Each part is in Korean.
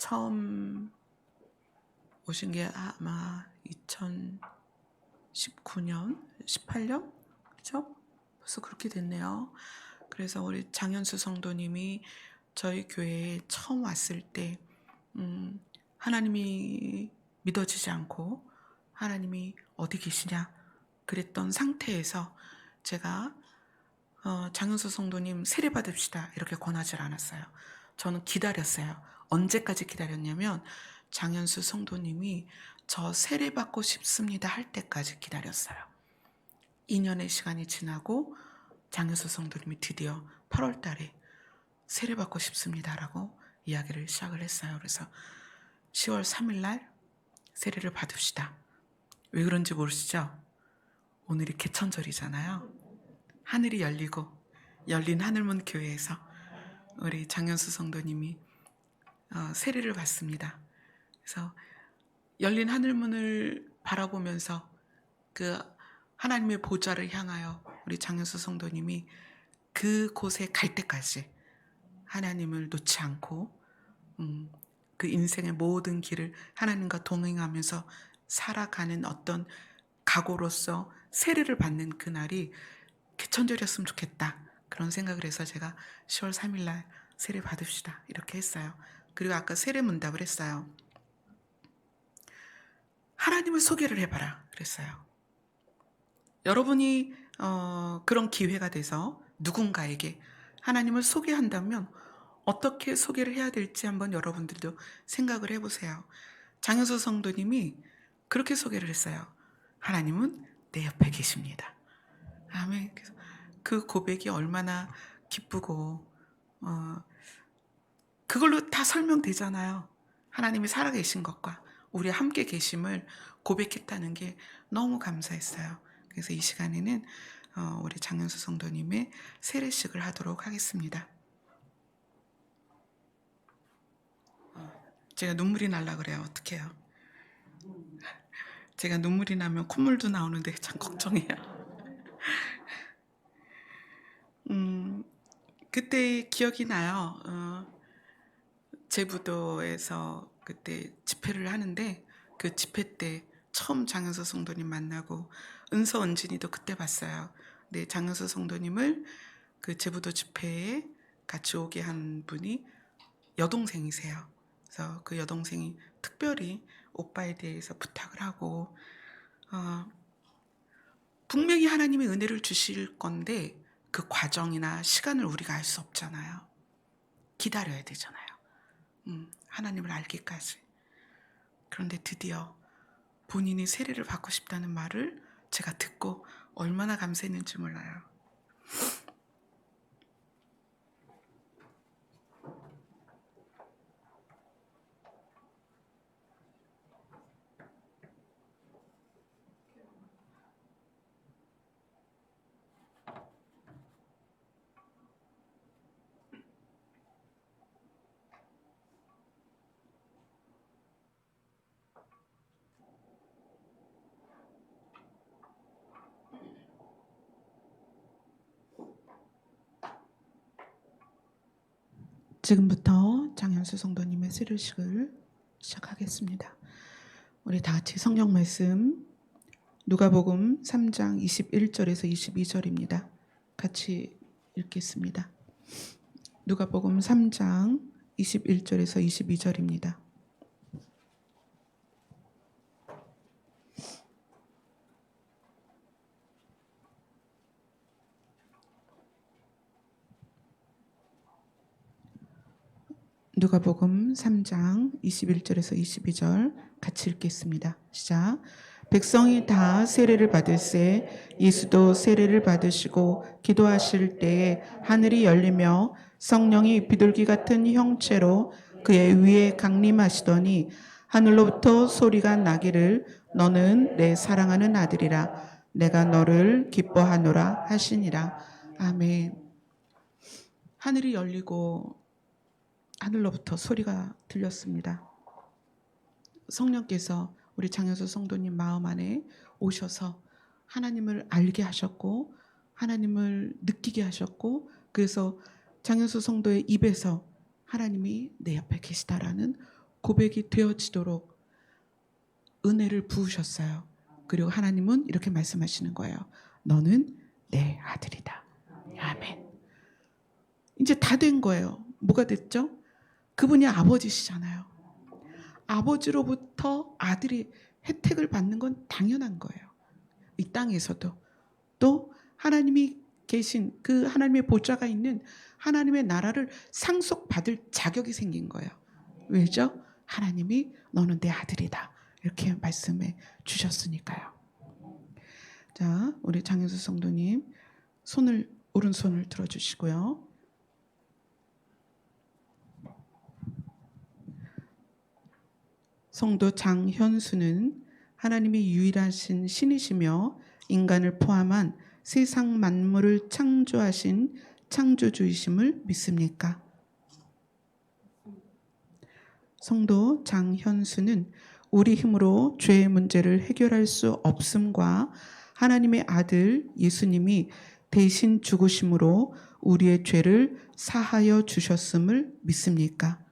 처음 오신 게 아마 2019년, 18년? 그죠? 벌써 그렇게 됐네요. 그래서 우리 장현수 성도님이 저희 교회에 처음 왔을 때 하나님이 믿어지지 않고 하나님이 어디 계시냐 그랬던 상태에서 제가 장윤수 성도님 세례 받읍시다 이렇게 권하지 않았어요. 저는 기다렸어요. 언제까지 기다렸냐면 장윤수 성도님이 저 세례 받고 싶습니다 할 때까지 기다렸어요. 2년의 시간이 지나고 장윤수 성도님이 드디어 8월 달에 세례 받고 싶습니다라고 이야기를 시작을 했어요. 그래서 10월 3일 날 세례를 받읍시다. 왜 그런지 모르시죠? 오늘이 개천절이잖아요. 하늘이 열리고 열린 하늘문 교회에서 우리 장현수 성도님이 세례를 받습니다. 그래서 열린 하늘문을 바라보면서 그 하나님의 보좌를 향하여 우리 장현수 성도님이 그곳에 갈 때까지 하나님을 놓지 않고 그 인생의 모든 길을 하나님과 동행하면서 살아가는 어떤 각오로서 세례를 받는 그날이 개천절이었으면 좋겠다. 그런 생각을 해서 제가 10월 3일 날 세례 받읍시다 이렇게 했어요. 그리고 아까 세례 문답을 했어요. 하나님을 소개를 해봐라 그랬어요. 여러분이 그런 기회가 돼서 누군가에게 하나님을 소개한다면 어떻게 소개를 해야 될지 한번 여러분들도 생각을 해보세요. 장현수 성도님이 그렇게 소개를 했어요. 하나님은 내 옆에 계십니다. 아멘. 그 고백이 얼마나 기쁘고 그걸로 다 설명되잖아요. 하나님이 살아계신 것과 우리 함께 계심을 고백했다는 게 너무 감사했어요. 그래서 이 시간에는 우리 장현수 성도님의 세례식을 하도록 하겠습니다. 제가 눈물이 날라 그래요. 어떡해요? 제가 눈물이 나면 콧물도 나오는데 참 걱정이에요. 그때 기억이 나요. 제부도에서 그때 집회를 하는데 그 집회 때 처음 장현수 성도님 만나고 은서 은진이도 그때 봤어요. 근데 장현수 성도님을 그 제부도 집회에 같이 오게 한 분이 여동생이세요. 그래서 그 여동생이 특별히 오빠에 대해서 부탁을 하고 분명히 하나님의 은혜를 주실 건데 그 과정이나 시간을 우리가 알 수 없잖아요. 기다려야 되잖아요. 하나님을 알기까지. 그런데 드디어 본인이 세례를 받고 싶다는 말을 제가 듣고 얼마나 감사했는지 몰라요. 지금부터 장현수 성도님의 세례식을 시작하겠습니다. 우리 다 같이 성경 말씀 누가복음 3장 21절에서 22절입니다. 같이 읽겠습니다. 누가복음 3장 21절에서 22절입니다. 누가복음 3장 21절에서 22절 같이 읽겠습니다. 시작. 백성이 다 세례를 받을새 예수도 세례를 받으시고 기도하실 때에 하늘이 열리며 성령이 비둘기 같은 형체로 그의 위에 강림하시더니 하늘로부터 소리가 나기를 너는 내 사랑하는 아들이라 내가 너를 기뻐하노라 하시니라. 아멘. 하늘이 열리고 하늘로부터 소리가 들렸습니다. 성령께서 우리 장현수 성도님 마음 안에 오셔서 하나님을 알게 하셨고 하나님을 느끼게 하셨고 그래서 장현수 성도의 입에서 하나님이 내 옆에 계시다라는 고백이 되어지도록 은혜를 부으셨어요. 그리고 하나님은 이렇게 말씀하시는 거예요. 너는 내 아들이다. 아멘. 이제 다 된 거예요. 뭐가 됐죠? 그분이 아버지시잖아요. 아버지로부터 아들이 혜택을 받는 건 당연한 거예요. 이 땅에서도. 또 하나님이 계신 그 하나님의 보좌가 있는 하나님의 나라를 상속받을 자격이 생긴 거예요. 왜죠? 하나님이 너는 내 아들이다. 이렇게 말씀해 주셨으니까요. 자, 우리 장현수 성도님 오른손을 들어주시고요. 성도 장현수는 하나님이 유일하신 신이시며 인간을 포함한 세상 만물을 창조하신 창조주이심을 믿습니까? 성도 장현수는 우리 힘으로 죄의 문제를 해결할 수 없음과 하나님의 아들 예수님이 대신 죽으심으로 우리의 죄를 사하여 주셨음을 믿습니까?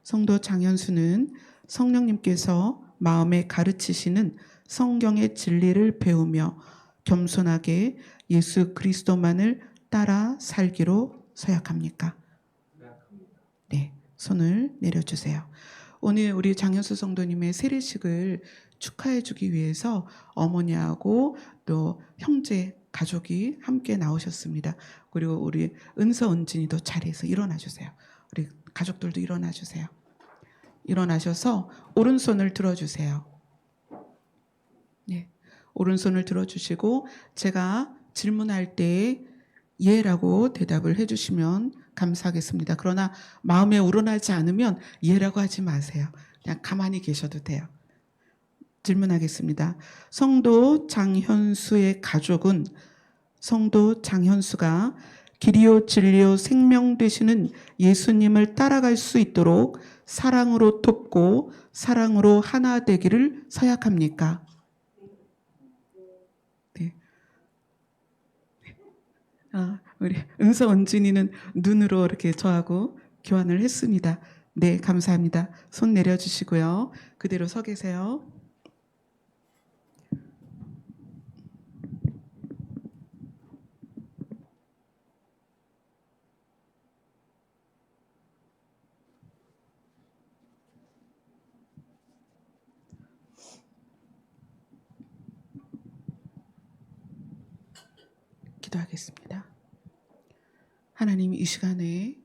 성도 장현수는 성령님께서 마음에 가르치시는 성경의 진리를 배우며 겸손하게 예수 그리스도만을 따라 살기로 서약합니까? 네, 손을 내려주세요. 오늘 우리 장현수 성도님의 세례식을 축하해 주기 위해서 어머니하고 또 형제 가족이 함께 나오셨습니다. 그리고 우리 은서 은진이도 자리에서 일어나 주세요. 우리 가족들도 일어나 주세요. 일어나셔서 오른손을 들어주세요. 네, 오른손을 들어주시고 제가 질문할 때 예라고 대답을 해주시면 감사하겠습니다. 그러나 마음에 우러나지 않으면 예라고 하지 마세요. 그냥 가만히 계셔도 돼요. 질문하겠습니다. 성도 장현수의 가족은 성도 장현수가 길이요 진리요 생명 되시는 예수님을 따라갈 수 있도록 사랑으로 돕고 사랑으로 하나 되기를 서약합니까? 네. 우리 은서 은진이는 눈으로 이렇게 저하고 교환을 했습니다. 네, 감사합니다. 손 내려주시고요. 그대로 서 계세요. 기도하겠습니다. 하나님, 이 시간에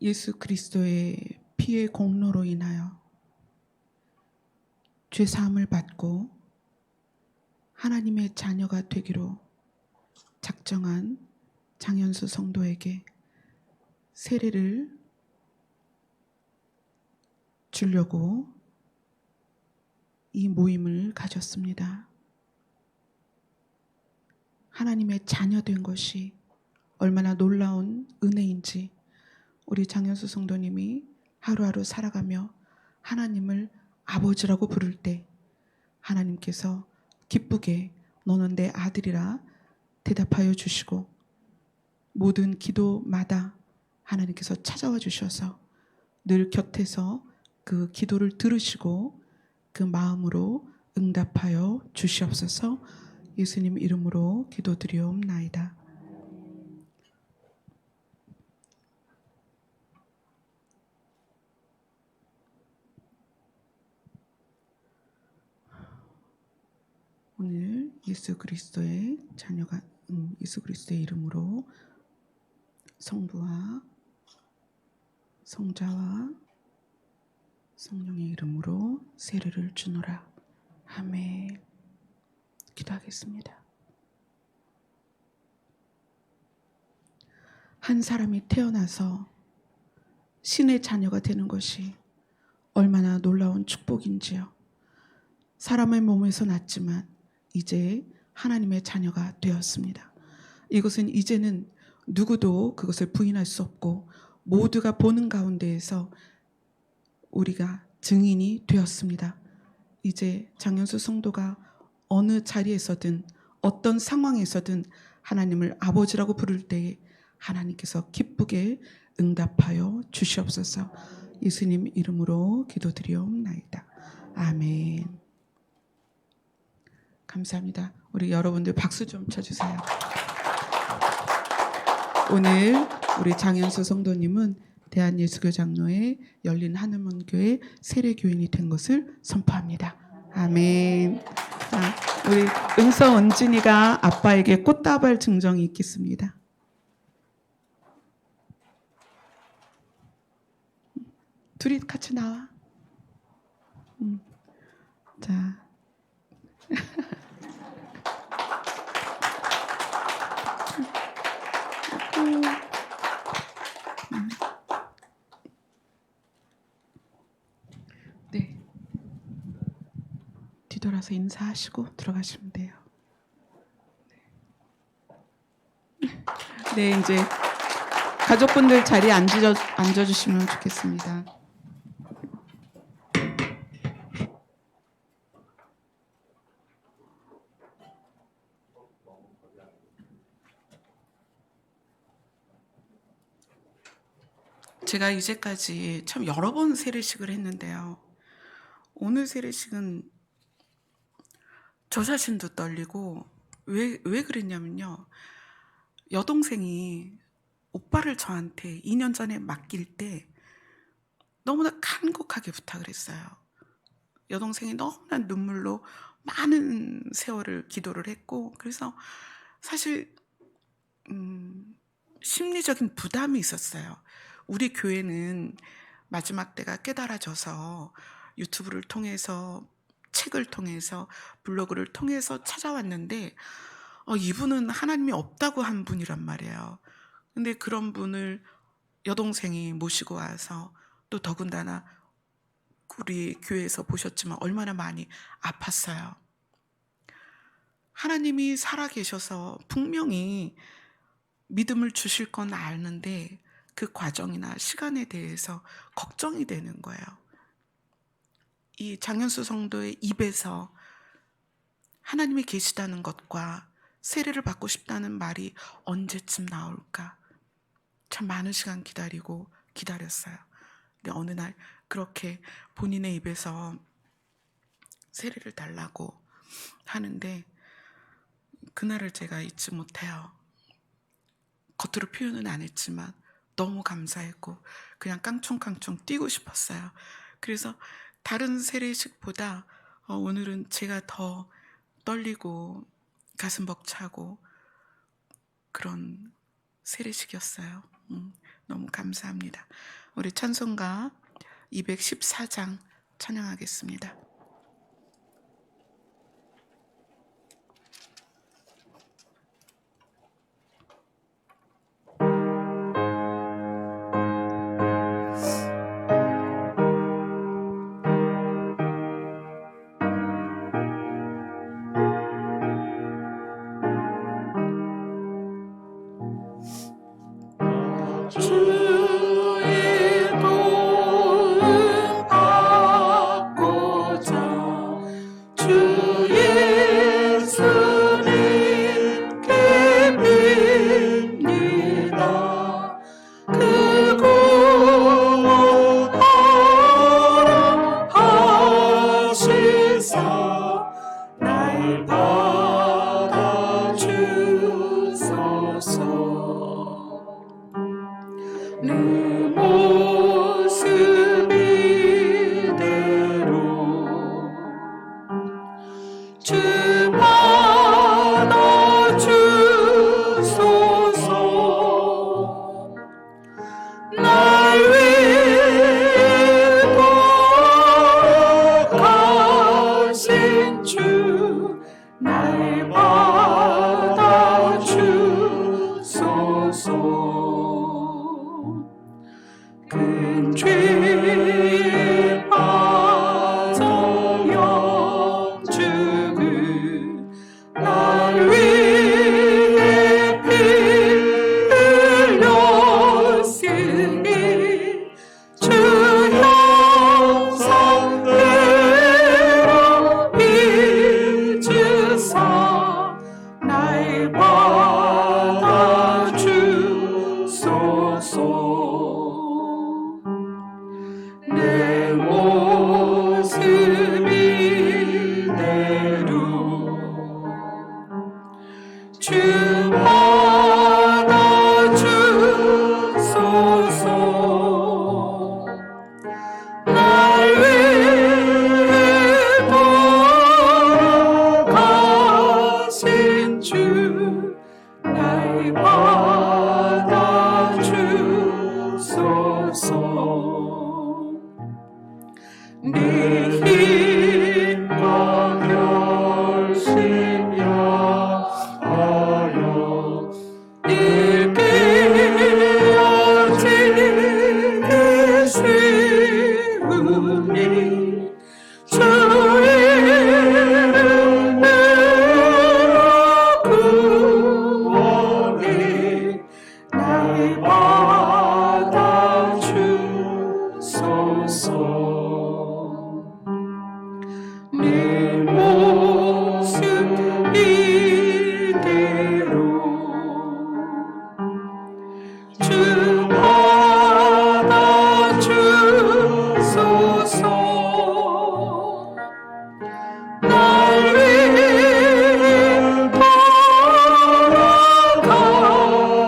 예수 그리스도의 피의 공로로 인하여 죄사함을 받고 하나님의 자녀가 되기로 작정한 장현수 성도에게 세례를 주려고 이 모임을 가졌습니다. 하나님의 자녀된 것이 얼마나 놀라운 은혜인지 우리 장현수 성도님이 하루하루 살아가며 하나님을 아버지라고 부를 때 하나님께서 기쁘게 너는 내 아들이라 대답하여 주시고 모든 기도마다 하나님께서 찾아와 주셔서 늘 곁에서 그 기도를 들으시고 그 마음으로 응답하여 주시옵소서. 예수님 이름으로 기도드리옵나이다. 오늘 예수 그리스도의 자녀가 예수 그리스도의 이름으로 성부와 성자와 성령의 이름으로 세례를 주노라. 아멘. 기도하겠습니다. 한 사람이 태어나서 신의 자녀가 되는 것이 얼마나 놀라운 축복인지요. 사람의 몸에서 났지만 이제 하나님의 자녀가 되었습니다. 이것은 이제는 누구도 그것을 부인할 수 없고 모두가 보는 가운데에서 우리가 증인이 되었습니다. 이제 장현수 성도가 어느 자리에서든 어떤 상황에서든 하나님을 아버지라고 부를 때에 하나님께서 기쁘게 응답하여 주시옵소서. 예수님 이름으로 기도드리옵나이다. 아멘. 감사합니다. 우리 여러분들 박수 좀 쳐주세요. 오늘 우리 장현수 성도님은 대한예수교 장로회 열린 하늘문교회 세례교인이 된 것을 선포합니다. 아멘. 자, 우리 은서 은진이가 아빠에게 꽃다발 증정이 있겠습니다. 둘이 같이 나와. 자. 네. 뒤돌아서 인사하시고 들어가시면 돼요. 네, 이제 가족분들 자리에 앉아주시면 좋겠습니다. 제가 이제까지 참 여러 번 세례식을 했는데요. 오늘 세례식은 저 자신도 떨리고 왜 그랬냐면요. 여동생이 오빠를 저한테 2년 전에 맡길 때 너무나 간곡하게 부탁을 했어요. 여동생이 너무나 눈물로 많은 세월을 기도를 했고, 그래서 사실 심리적인 부담이 있었어요. 우리 교회는 마지막 때가 깨달아져서 유튜브를 통해서, 책을 통해서, 블로그를 통해서 찾아왔는데 이분은 하나님이 없다고 한 분이란 말이에요. 근데 그런 분을 여동생이 모시고 와서 또 더군다나 우리 교회에서 보셨지만 얼마나 많이 아팠어요. 하나님이 살아계셔서 분명히 믿음을 주실 건 아는데 그 과정이나 시간에 대해서 걱정이 되는 거예요. 이 장현수 성도의 입에서 하나님이 계시다는 것과 세례를 받고 싶다는 말이 언제쯤 나올까? 참 많은 시간 기다렸어요. 근데 어느 날 그렇게 본인의 입에서 세례를 달라고 하는데 그날을 제가 잊지 못해요. 겉으로 표현은 안 했지만 너무 감사했고 그냥 깡총깡총 뛰고 싶었어요. 그래서 다른 세례식보다 오늘은 제가 더 떨리고 가슴 벅차고 그런 세례식이었어요. 너무 감사합니다. 우리 찬송가 214장 찬양하겠습니다. 주의 도움 받고자 주 예수님께 빕니다. 그 구원하라 하시사 날 받아주소서. 내 모습 이대로 주 받아주소서. 날 위해 돌아가신 주 날 받아주소서. 큰 죄에 빠져 영죽을 날 위해 피 흘렸으니 주 형상대로 빚으사 날 받아주소서. 날 위해 돌아가신 주 날 받아주소서. 네 힘과 결심 하여 일깨어지게 쉬우니 주 이름으로 구원해 날 받아주소서. 내 모습 이대로 주 받아주소서. 날 위해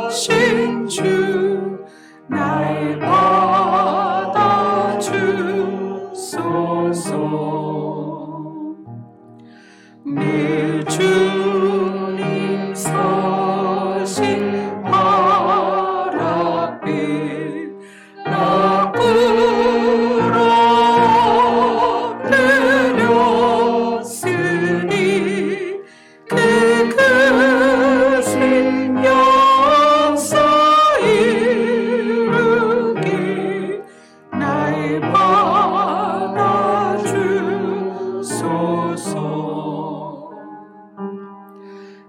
돌아가신 주 날 받아주소서. 내 주님 서신 발 앞에 나 엎드렸으니 그 크신 역사 이루게 날 받아주소서.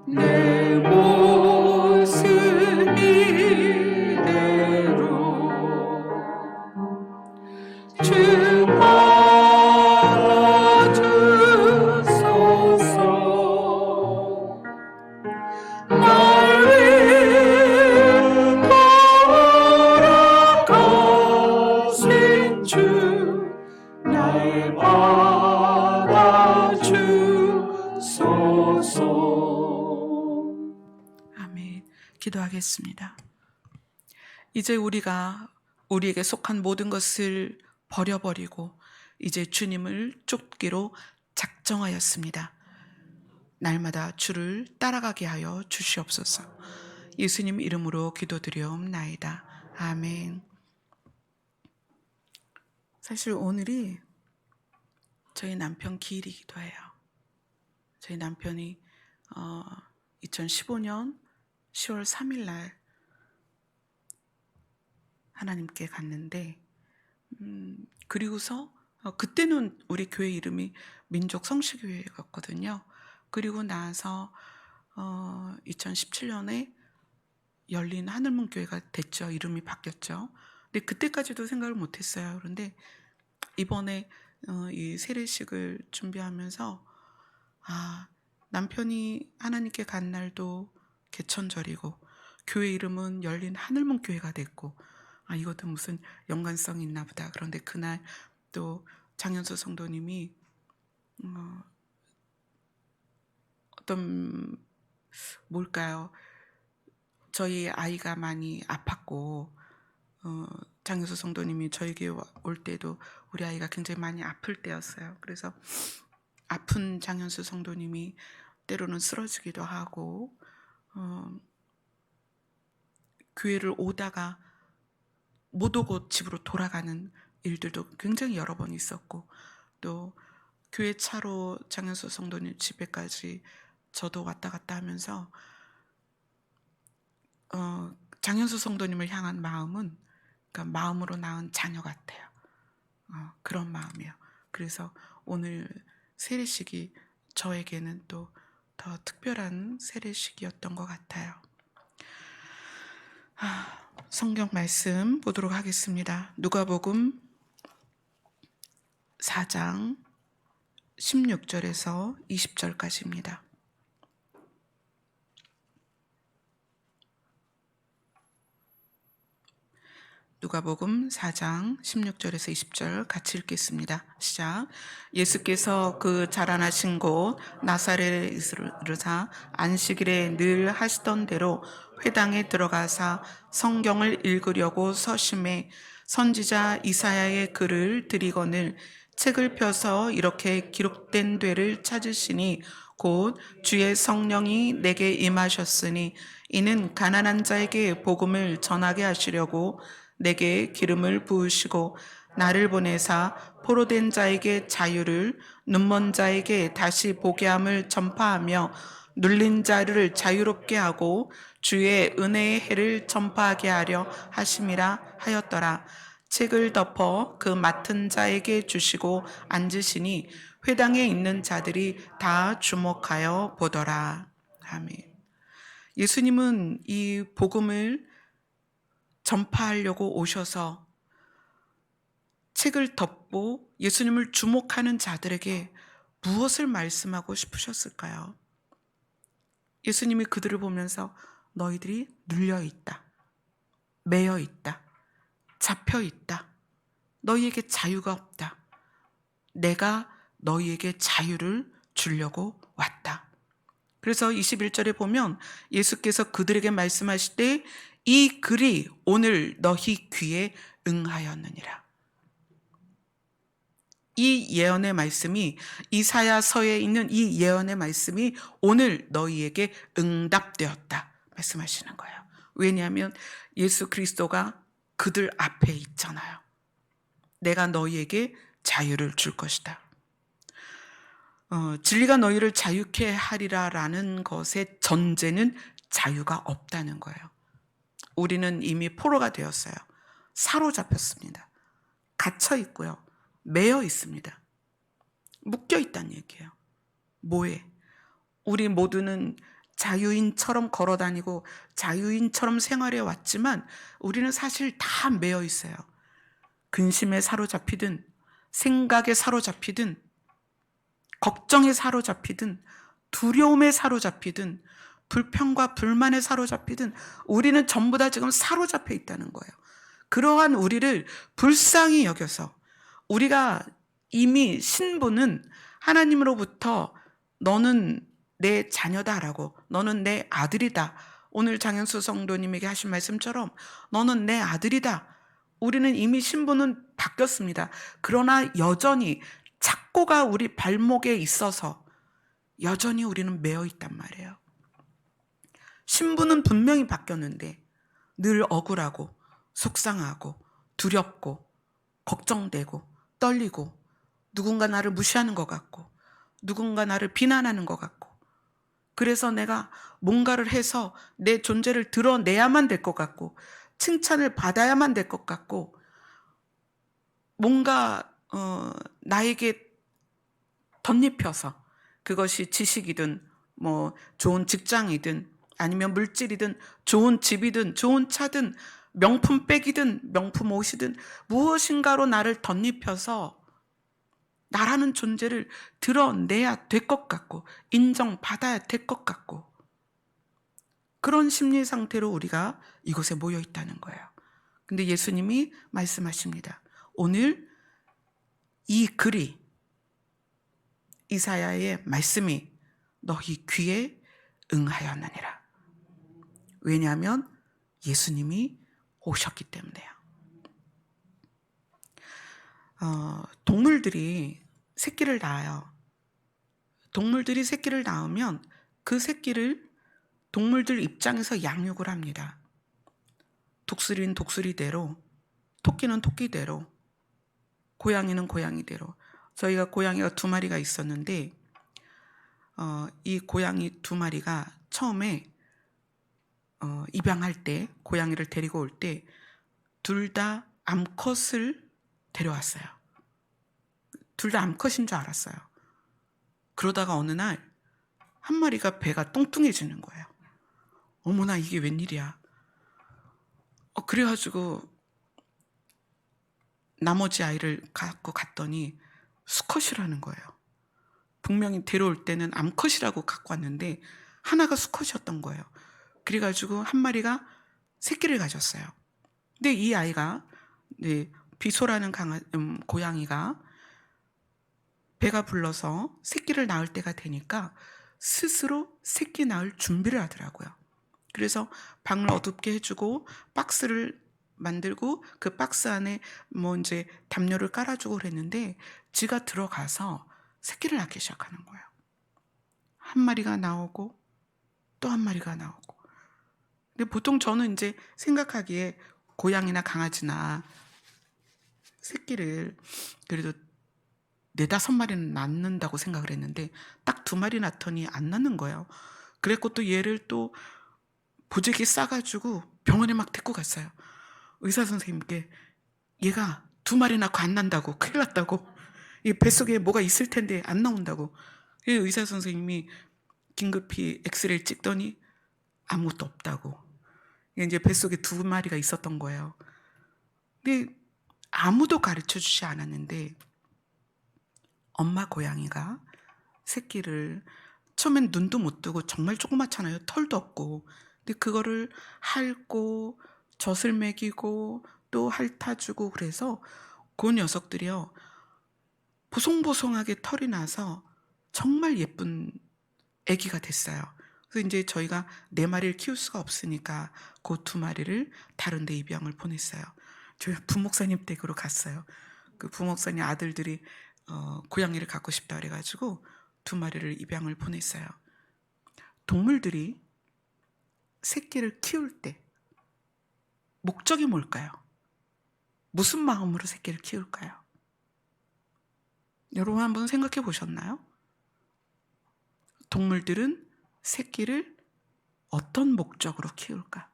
내 모습 이대로 주 받아주소서. 날 위해 돌아가신 주 날 받아주소서. 아멘. 기도하겠습니다. 이제 우리가 우리에게 속한 모든 것을 버려버리고 이제 주님을 쫓기로 작정하였습니다. 날마다 주를 따라가게 하여 주시옵소서. 예수님 이름으로 기도드리옵나이다. 아멘. 사실 오늘이 저희 남편 기일이기도 해요. 저희 남편이 2015년 10월 3일 날 하나님께 갔는데 그리고서 그때는 우리 교회 이름이 민족 성시교회였거든요. 그리고 나서 2017년에 열린 하늘문 교회가 됐죠. 이름이 바뀌었죠. 근데 그때까지도 생각을 못했어요. 그런데 이번에 이 세례식을 준비하면서 남편이 하나님께 간 날도 개천절이고 교회 이름은 열린 하늘문 교회가 됐고 이것도 무슨 연관성이 있나 보다. 그런데 그날 또 장현수 성도님이 어떤 뭘까요? 저희 아이가 많이 아팠고 장현수 성도님이 저희 교회 올 때도 우리 아이가 굉장히 많이 아플 때였어요. 그래서 아픈 장현수 성도님이 때로는 쓰러지기도 하고 교회를 오다가 못 오고 집으로 돌아가는 일들도 굉장히 여러 번 있었고 또 교회 차로 장현수 성도님 집에까지 저도 왔다 갔다 하면서 장현수 성도님을 향한 마음은 그러니까 마음으로 낳은 자녀 같아요. 그런 마음이에요. 그래서 오늘 세례식이 저에게는 또 더 특별한 세례식이었던 것 같아요. 성경 말씀 보도록 하겠습니다. 누가복음 4장 16절에서 20절까지입니다. 누가복음 4장 16절에서 20절 같이 읽겠습니다. 시작. 예수께서 그 자라나신 곳 나사렛에 이르사 안식일에 늘 하시던 대로 회당에 들어가사 성경을 읽으려고 서심해 선지자 이사야의 글을 들이거늘 책을 펴서 이렇게 기록된 데를 찾으시니 곧 주의 성령이 내게 임하셨으니 이는 가난한 자에게 복음을 전하게 하시려고 내게 기름을 부으시고 나를 보내사 포로된 자에게 자유를, 눈먼 자에게 다시 보게 함을 전파하며 눌린 자를 자유롭게 하고 주의 은혜의 해를 전파하게 하려 하심이라 하였더라. 책을 덮어 그 맡은 자에게 주시고 앉으시니 회당에 있는 자들이 다 주목하여 보더라. 아멘. 예수님은 이 복음을 전파하려고 오셔서 책을 덮고 예수님을 주목하는 자들에게 무엇을 말씀하고 싶으셨을까요? 예수님이 그들을 보면서 너희들이 눌려 있다, 매여 있다, 잡혀 있다, 너희에게 자유가 없다. 내가 너희에게 자유를 주려고 왔다. 그래서 21절에 보면 예수께서 그들에게 말씀하실 때 이 글이 오늘 너희 귀에 응하였느니라. 이 예언의 말씀이, 이사야서에 있는 이 예언의 말씀이 오늘 너희에게 응답되었다 말씀하시는 거예요. 왜냐하면 예수 그리스도가 그들 앞에 있잖아요. 내가 너희에게 자유를 줄 것이다. 진리가 너희를 자유케 하리라 라는 것의 전제는 자유가 없다는 거예요. 우리는 이미 포로가 되었어요. 사로잡혔습니다. 갇혀 있고요. 매여 있습니다. 묶여 있다는 얘기예요. 뭐에? 우리 모두는 자유인처럼 걸어다니고 자유인처럼 생활해 왔지만 우리는 사실 다 매여 있어요. 근심에 사로잡히든 생각에 사로잡히든 걱정에 사로잡히든 두려움에 사로잡히든 불평과 불만에 사로잡히든 우리는 전부 다 지금 사로잡혀 있다는 거예요. 그러한 우리를 불쌍히 여겨서 우리가 이미 신부는 하나님으로부터 너는 내 자녀다라고, 너는 내 아들이다. 오늘 장현수 성도님에게 하신 말씀처럼 너는 내 아들이다. 우리는 이미 신부는 바뀌었습니다. 그러나 여전히 착고가 우리 발목에 있어서 여전히 우리는 매여 있단 말이에요. 신부는 분명히 바뀌었는데 늘 억울하고 속상하고 두렵고 걱정되고 떨리고 누군가 나를 무시하는 것 같고 누군가 나를 비난하는 것 같고 그래서 내가 뭔가를 해서 내 존재를 드러내야만 될 것 같고 칭찬을 받아야만 될 것 같고 뭔가 나에게 덧입혀서 그것이 지식이든 뭐 좋은 직장이든 아니면 물질이든 좋은 집이든 좋은 차든 명품 백이든 명품 옷이든 무엇인가로 나를 덧입혀서 나라는 존재를 드러내야 될 것 같고 인정받아야 될 것 같고 그런 심리 상태로 우리가 이곳에 모여 있다는 거예요. 근데 예수님이 말씀하십니다. 오늘 이 글이 이사야의 말씀이 너희 귀에 응하였느니라. 왜냐하면 예수님이 오셨기 때문에요. 동물들이 새끼를 낳아요. 동물들이 새끼를 낳으면 그 새끼를 동물들 입장에서 양육을 합니다. 독수리는 독수리대로, 토끼는 토끼대로, 고양이는 고양이대로. 저희가 고양이가 2마리가 있었는데 이 고양이 2마리가 처음에 입양할 때 고양이를 데리고 올 때 둘 다 암컷을 데려왔어요. 둘 다 암컷인 줄 알았어요. 그러다가 어느 날 한 마리가 배가 뚱뚱해지는 거예요. 어머나 이게 웬일이야. 그래가지고 나머지 아이를 갖고 갔더니 수컷이라는 거예요. 분명히 데려올 때는 암컷이라고 갖고 왔는데 하나가 수컷이었던 거예요. 그래가지고 한 마리가 새끼를 가졌어요. 근데 이 아이가 비소라는 고양이가 배가 불러서 새끼를 낳을 때가 되니까 스스로 새끼 낳을 준비를 하더라고요. 그래서 방을 어둡게 해주고 박스를 만들고 그 박스 안에 뭐 이제 담요를 깔아주고 그랬는데 지가 들어가서 새끼를 낳기 시작하는 거예요. 한 마리가 나오고 또 한 마리가 나오고. 근데 보통 저는 이제 생각하기에 고양이나 강아지나 새끼를 그래도 4-5마리는 낳는다고 생각을 했는데 딱 2마리 낳더니 안 낳는 거예요. 그랬고 또 얘를 또 보재기 싸가지고 병원에 막 데리고 갔어요. 의사 선생님께 얘가 2마리 낳고 안 난다고, 큰일 났다고, 이 뱃속에 뭐가 있을 텐데 안 나온다고. 의사 선생님이 긴급히 엑스레이를 찍더니 아무것도 없다고. 이제 뱃속에 2마리가 있었던 거예요. 근데 아무도 가르쳐 주지 않았는데 엄마 고양이가 새끼를 처음엔 눈도 못 뜨고 정말 조그맣잖아요. 털도 없고. 근데 그거를 핥고 젖을 먹이고 또 핥아주고 그래서 그 녀석들이요 보송보송하게 털이 나서 정말 예쁜 아기가 됐어요. 그래서 이제 저희가 4마리를 키울 수가 없으니까 그 2마리를 다른 데 입양을 보냈어요. 저희 부목사님 댁으로 갔어요. 그 부목사님 아들들이 고양이를 갖고 싶다 그래가지고 2마리를 입양을 보냈어요. 동물들이 새끼를 키울 때 목적이 뭘까요? 무슨 마음으로 새끼를 키울까요? 여러분 한번 생각해 보셨나요? 동물들은 새끼를 어떤 목적으로 키울까?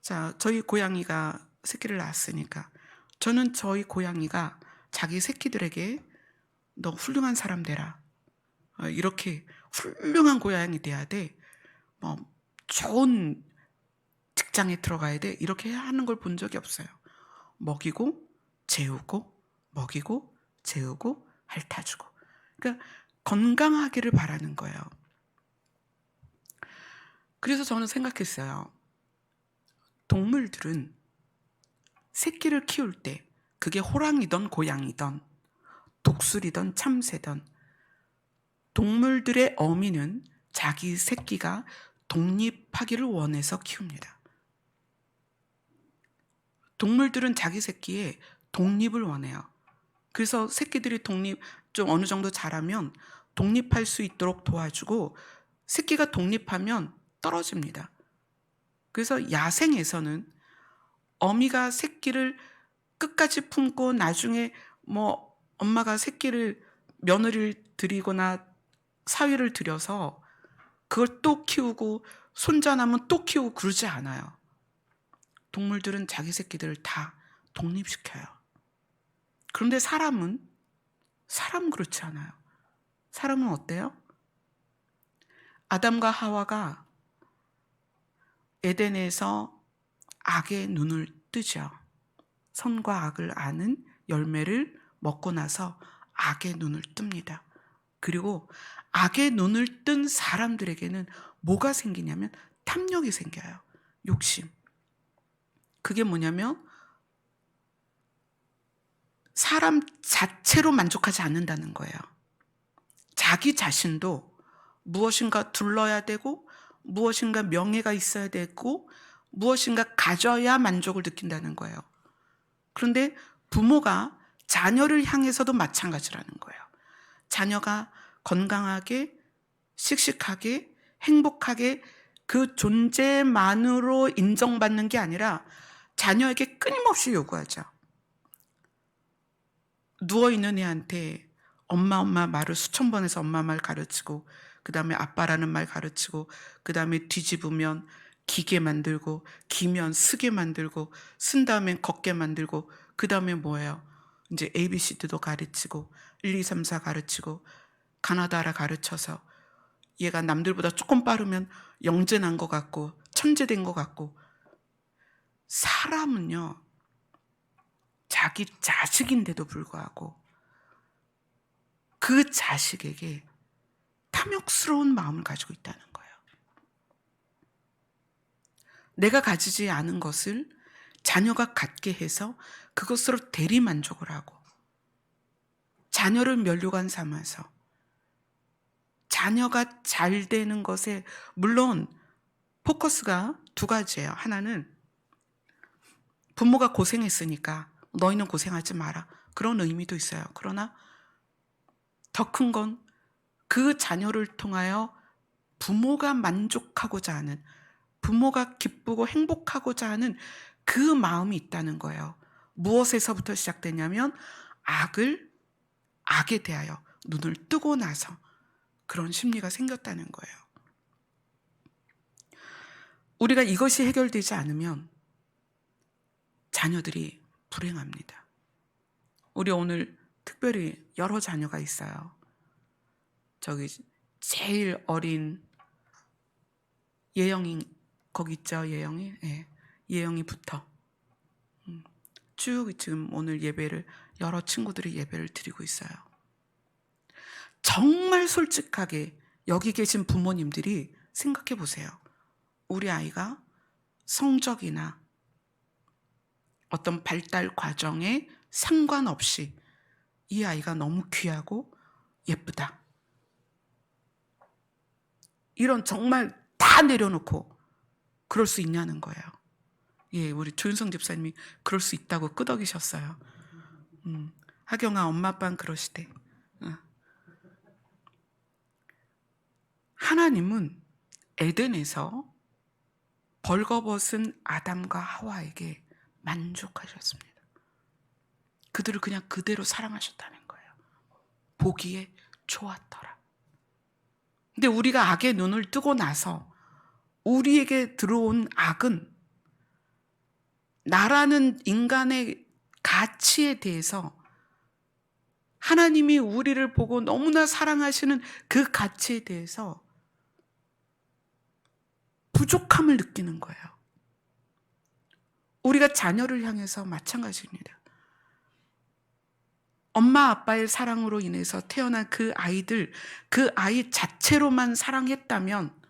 자, 저희 고양이가 새끼를 낳았으니까 저는 저희 고양이가 자기 새끼들에게 너 훌륭한 사람 되라. 이렇게 훌륭한 고양이 돼야 돼. 뭐 좋은 직장에 들어가야 돼. 이렇게 하는 걸 본 적이 없어요. 먹이고 재우고 먹이고 재우고 핥아주고. 그러니까 건강하기를 바라는 거예요. 그래서 저는 생각했어요. 동물들은 새끼를 키울 때 그게 호랑이든 고양이든 독수리든 참새든 동물들의 어미는 자기 새끼가 독립하기를 원해서 키웁니다. 동물들은 자기 새끼의 독립을 원해요. 그래서 새끼들이 좀 어느 정도 자라면 독립할 수 있도록 도와주고 새끼가 독립하면 떨어집니다. 그래서 야생에서는 어미가 새끼를 끝까지 품고 나중에 뭐 엄마가 새끼를 며느리를 들이거나 사위를 들여서 그걸 또 키우고 손자 나면 또 키우고 그러지 않아요. 동물들은 자기 새끼들을 다 독립시켜요. 그런데 사람은 그렇지 않아요. 사람은 어때요? 아담과 하와가 에덴에서 악의 눈을 뜨죠. 선과 악을 아는 열매를 먹고 나서 악의 눈을 뜹니다. 그리고 악의 눈을 뜬 사람들에게는 뭐가 생기냐면 탐욕이 생겨요. 욕심. 그게 뭐냐면 사람 자체로 만족하지 않는다는 거예요. 자기 자신도 무엇인가 둘러야 되고 무엇인가 명예가 있어야 되고 무엇인가 가져야 만족을 느낀다는 거예요. 그런데 부모가 자녀를 향해서도 마찬가지라는 거예요. 자녀가 건강하게, 씩씩하게, 행복하게 그 존재만으로 인정받는 게 아니라 자녀에게 끊임없이 요구하죠. 누워있는 애한테 엄마 말을 수천 번 해서 엄마 말 가르치고 그 다음에 아빠라는 말 가르치고 그 다음에 뒤집으면 기게 만들고 기면 쓰게 만들고 쓴 다음엔 걷게 만들고 그 다음에 뭐예요? 이제 ABCD도 가르치고 1, 2, 3, 4 가르치고 가나다라 가르쳐서 얘가 남들보다 조금 빠르면 영재난 것 같고 천재된 것 같고 사람은요 자기 자식인데도 불구하고 그 자식에게 탐욕스러운 마음을 가지고 있다는 거예요. 내가 가지지 않은 것을 자녀가 갖게 해서 그것으로 대리만족을 하고 자녀를 면류관 삼아서 자녀가 잘 되는 것에 물론 포커스가 두 가지예요. 하나는 부모가 고생했으니까 너희는 고생하지 마라. 그런 의미도 있어요. 그러나 더 큰 건 그 자녀를 통하여 부모가 만족하고자 하는, 부모가 기쁘고 행복하고자 하는 그 마음이 있다는 거예요. 무엇에서부터 시작되냐면 악에 대하여 눈을 뜨고 나서 그런 심리가 생겼다는 거예요. 우리가 이것이 해결되지 않으면 자녀들이 불행합니다. 우리 오늘 특별히 여러 자녀가 있어요. 저기 제일 어린 예영이, 거기 있죠, 예영이? 예, 예영이부터 쭉 지금 오늘 예배를, 여러 친구들이 예배를 드리고 있어요. 정말 솔직하게 여기 계신 부모님들이 생각해 보세요. 우리 아이가 성적이나 어떤 발달 과정에 상관없이 이 아이가 너무 귀하고 예쁘다. 이런 정말 다 내려놓고 그럴 수 있냐는 거예요. 예, 우리 조윤성 집사님이 그럴 수 있다고 끄덕이셨어요. 하경아, 엄마 아빠는 그러시대. 하나님은 에덴에서 벌거벗은 아담과 하와에게 만족하셨습니다. 그들을 그냥 그대로 사랑하셨다는 거예요. 보기에 좋았더라. 근데 우리가 악의 눈을 뜨고 나서 우리에게 들어온 악은 나라는 인간의 가치에 대해서 하나님이 우리를 보고 너무나 사랑하시는 그 가치에 대해서 부족함을 느끼는 거예요. 우리가 자녀를 향해서 마찬가지입니다. 엄마 아빠의 사랑으로 인해서 태어난 그 아이들, 그 아이 자체로만 사랑했다면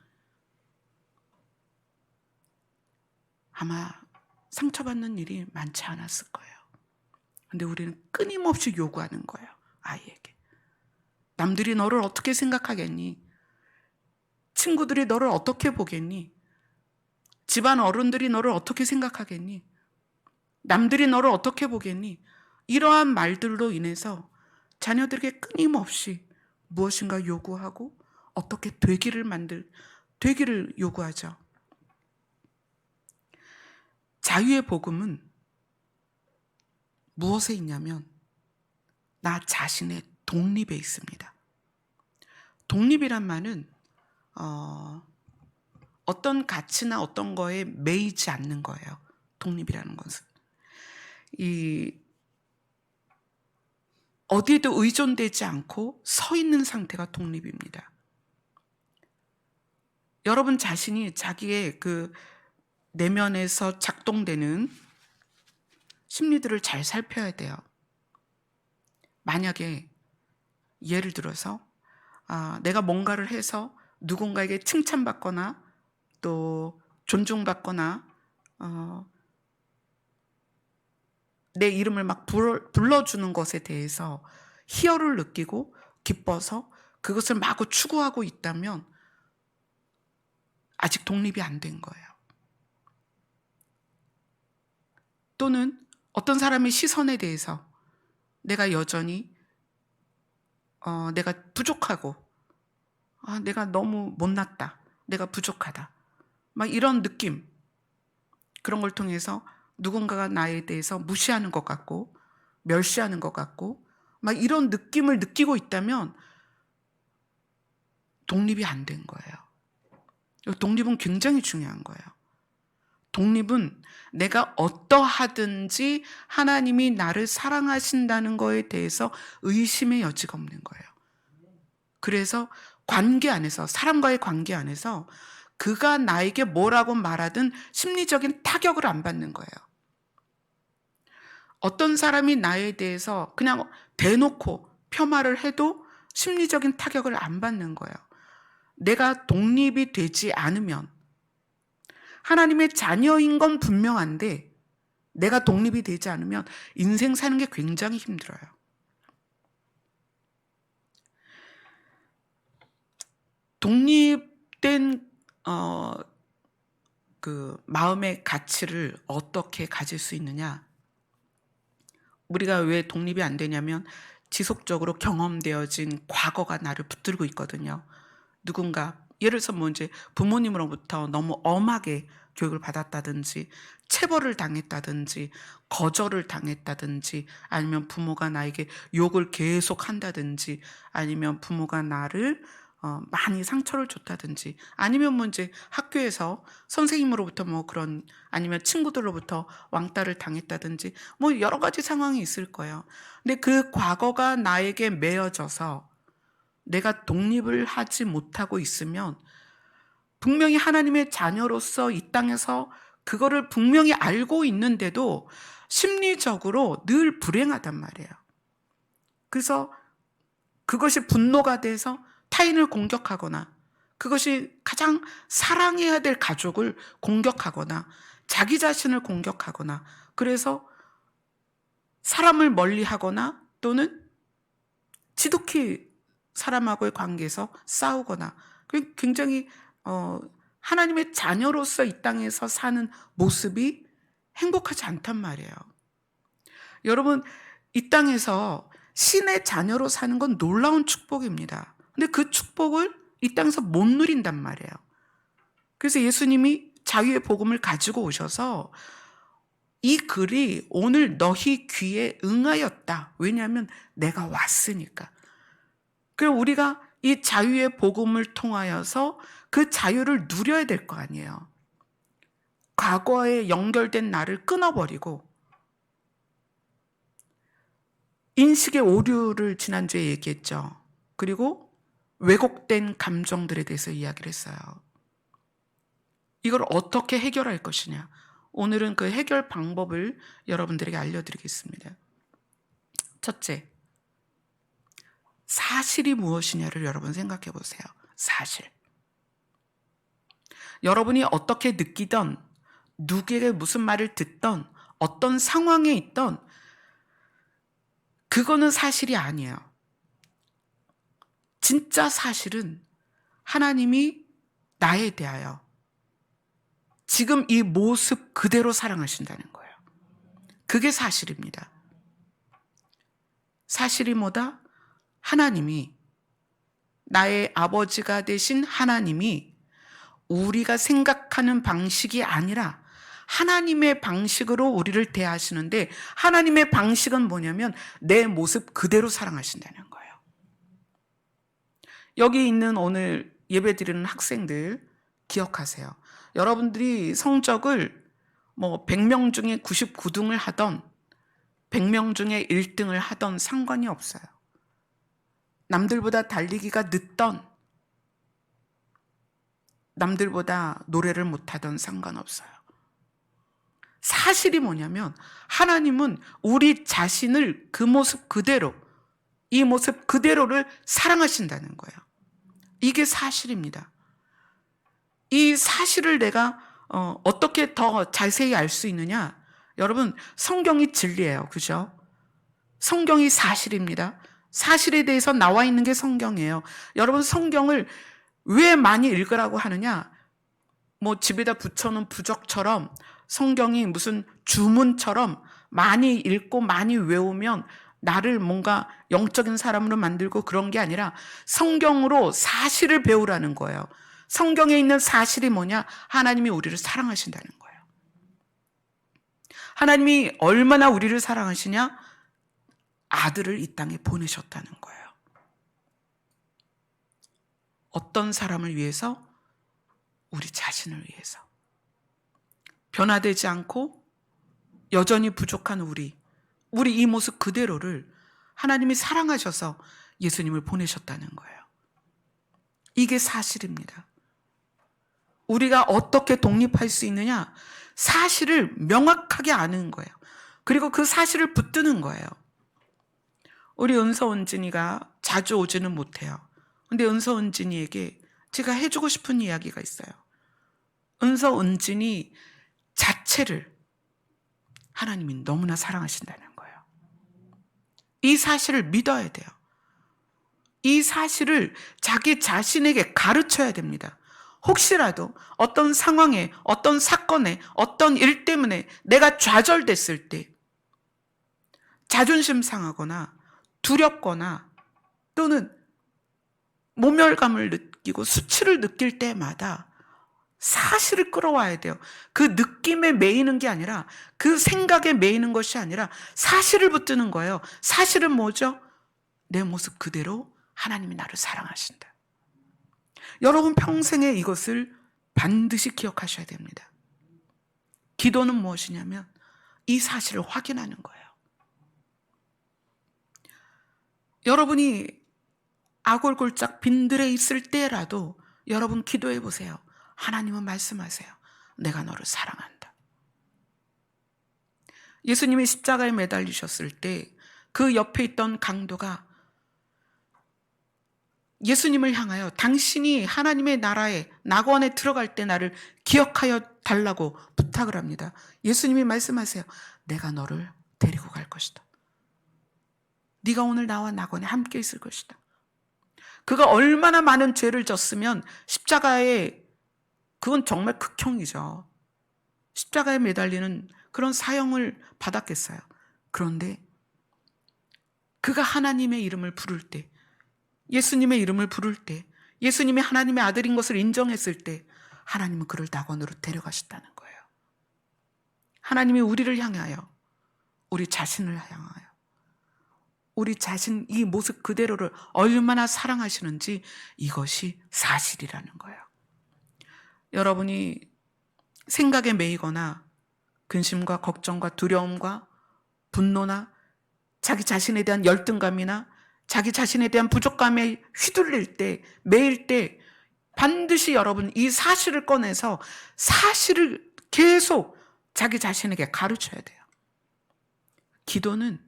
아마 상처받는 일이 많지 않았을 거예요. 근데 우리는 끊임없이 요구하는 거예요. 아이에게. 남들이 너를 어떻게 생각하겠니? 친구들이 너를 어떻게 보겠니? 집안 어른들이 너를 어떻게 생각하겠니? 남들이 너를 어떻게 보겠니? 이러한 말들로 인해서 자녀들에게 끊임없이 무엇인가 요구하고 어떻게 되기를 요구하죠. 자유의 복음은 무엇에 있냐면 나 자신의 독립에 있습니다. 독립이란 말은 어떤 가치나 어떤 거에 매이지 않는 거예요. 독립이라는 것은 어디에도 의존되지 않고 서 있는 상태가 독립입니다. 여러분 자신이 자기의 그 내면에서 작동되는 심리들을 잘 살펴야 돼요. 만약에 예를 들어서 내가 뭔가를 해서 누군가에게 칭찬받거나 또 존중받거나 내 이름을 막 불러주는 것에 대해서 희열을 느끼고 기뻐서 그것을 마구 추구하고 있다면 아직 독립이 안 된 거예요. 또는 어떤 사람의 시선에 대해서 내가 여전히 내가 부족하고 내가 너무 못났다, 내가 부족하다, 막 이런 느낌, 그런 걸 통해서 누군가가 나에 대해서 무시하는 것 같고 멸시하는 것 같고 막 이런 느낌을 느끼고 있다면 독립이 안 된 거예요. 독립은 굉장히 중요한 거예요. 독립은 내가 어떠하든지 하나님이 나를 사랑하신다는 거에 대해서 의심의 여지가 없는 거예요. 그래서 관계 안에서, 사람과의 관계 안에서 그가 나에게 뭐라고 말하든 심리적인 타격을 안 받는 거예요. 어떤 사람이 나에 대해서 그냥 대놓고 폄하를 해도 심리적인 타격을 안 받는 거예요. 내가 독립이 되지 않으면, 하나님의 자녀인 건 분명한데 내가 독립이 되지 않으면 인생 사는 게 굉장히 힘들어요. 독립된 그 마음의 가치를 어떻게 가질 수 있느냐? 우리가 왜 독립이 안 되냐면 지속적으로 경험되어진 과거가 나를 붙들고 있거든요. 누군가 예를 들어서 뭐 이제 부모님으로부터 너무 엄하게 교육을 받았다든지 체벌을 당했다든지 거절을 당했다든지 아니면 부모가 나에게 욕을 계속 한다든지 아니면 부모가 나를 많이 상처를 줬다든지 아니면 뭐 이제 학교에서 선생님으로부터 뭐 그런 아니면 친구들로부터 왕따를 당했다든지 뭐 여러 가지 상황이 있을 거예요. 근데 그 과거가 나에게 매어져서 내가 독립을 하지 못하고 있으면 분명히 하나님의 자녀로서 이 땅에서 그거를 분명히 알고 있는데도 심리적으로 늘 불행하단 말이에요. 그래서 그것이 분노가 돼서 타인을 공격하거나 그것이 가장 사랑해야 될 가족을 공격하거나 자기 자신을 공격하거나 그래서 사람을 멀리하거나 또는 지독히 사람하고의 관계에서 싸우거나 굉장히 하나님의 자녀로서 이 땅에서 사는 모습이 행복하지 않단 말이에요. 여러분, 이 땅에서 신의 자녀로 사는 건 놀라운 축복입니다. 근데 그 축복을 이 땅에서 못 누린단 말이에요. 그래서 예수님이 자유의 복음을 가지고 오셔서 이 글이 오늘 너희 귀에 응하였다. 왜냐하면 내가 왔으니까. 그럼 우리가 이 자유의 복음을 통하여서 그 자유를 누려야 될 거 아니에요. 과거에 연결된 나를 끊어버리고 인식의 오류를 지난주에 얘기했죠. 그리고 왜곡된 감정들에 대해서 이야기를 했어요. 이걸 어떻게 해결할 것이냐. 오늘은 그 해결 방법을 여러분들에게 알려드리겠습니다. 첫째, 사실이 무엇이냐를 여러분 생각해 보세요. 사실. 여러분이 어떻게 느끼던 누구에게 무슨 말을 듣던 어떤 상황에 있던 그거는 사실이 아니에요. 진짜 사실은 하나님이 나에 대하여 지금 이 모습 그대로 사랑하신다는 거예요. 그게 사실입니다. 사실이 뭐다? 하나님이 나의 아버지가 되신 하나님이 우리가 생각하는 방식이 아니라 하나님의 방식으로 우리를 대하시는데 하나님의 방식은 뭐냐면 내 모습 그대로 사랑하신다는 거예요. 여기 있는 오늘 예배드리는 학생들 기억하세요. 여러분들이 성적을 뭐 100명 중에 99등을 하던 100명 중에 1등을 하던 상관이 없어요. 남들보다 달리기가 늦던 남들보다 노래를 못하던 상관없어요. 사실이 뭐냐면 하나님은 우리 자신을 그 모습 그대로 이 모습 그대로를 사랑하신다는 거예요. 이게 사실입니다. 이 사실을 내가 어떻게 더 자세히 알 수 있느냐? 여러분, 성경이 진리예요. 그죠? 성경이 사실입니다. 사실에 대해서 나와 있는 게 성경이에요. 여러분, 성경을 왜 많이 읽으라고 하느냐? 뭐 집에다 붙여놓은 부적처럼 성경이 무슨 주문처럼 많이 읽고 많이 외우면 나를 뭔가 영적인 사람으로 만들고 그런 게 아니라 성경으로 사실을 배우라는 거예요. 성경에 있는 사실이 뭐냐? 하나님이 우리를 사랑하신다는 거예요. 하나님이 얼마나 우리를 사랑하시냐? 아들을 이 땅에 보내셨다는 거예요. 어떤 사람을 위해서? 우리 자신을 위해서. 변화되지 않고 여전히 부족한 우리 이 모습 그대로를 하나님이 사랑하셔서 예수님을 보내셨다는 거예요. 이게 사실입니다. 우리가 어떻게 독립할 수 있느냐? 사실을 명확하게 아는 거예요. 그리고 그 사실을 붙드는 거예요. 우리 은서 은진이가 자주 오지는 못해요. 근데 은서 은진이에게 제가 해주고 싶은 이야기가 있어요. 은서 은진이 자체를 하나님이 너무나 사랑하신다는 거예요. 이 사실을 믿어야 돼요. 이 사실을 자기 자신에게 가르쳐야 됩니다. 혹시라도 어떤 상황에, 어떤 사건에, 어떤 일 때문에 내가 좌절됐을 때, 자존심 상하거나 두렵거나 또는 모멸감을 느끼고 수치를 느낄 때마다 사실을 끌어와야 돼요. 그 느낌에 매이는 게 아니라, 그 생각에 매이는 것이 아니라 사실을 붙드는 거예요. 사실은 뭐죠? 내 모습 그대로 하나님이 나를 사랑하신다. 여러분 평생에 이것을 반드시 기억하셔야 됩니다. 기도는 무엇이냐면 이 사실을 확인하는 거예요. 여러분이 아골골짝 빈들에 있을 때라도 여러분 기도해 보세요. 하나님은 말씀하세요. 내가 너를 사랑한다. 예수님이 십자가에 매달리셨을 때 그 옆에 있던 강도가 예수님을 향하여 당신이 하나님의 나라에 낙원에 들어갈 때 나를 기억하여 달라고 부탁을 합니다. 예수님이 말씀하세요. 내가 너를 데리고 갈 것이다. 네가 오늘 나와 낙원에 함께 있을 것이다. 그가 얼마나 많은 죄를 졌으면 십자가에, 그건 정말 극형이죠. 십자가에 매달리는 그런 사형을 받았겠어요. 그런데 그가 하나님의 이름을 부를 때, 예수님의 이름을 부를 때, 예수님이 하나님의 아들인 것을 인정했을 때 하나님은 그를 낙원으로 데려가셨다는 거예요. 하나님이 우리를 향하여, 우리 자신을 향하여, 우리 자신 이 모습 그대로를 얼마나 사랑하시는지 이것이 사실이라는 거예요. 여러분이 생각에 매이거나 근심과 걱정과 두려움과 분노나 자기 자신에 대한 열등감이나 자기 자신에 대한 부족감에 휘둘릴 때, 매일 때 반드시 여러분 이 사실을 꺼내서 사실을 계속 자기 자신에게 가르쳐야 돼요. 기도는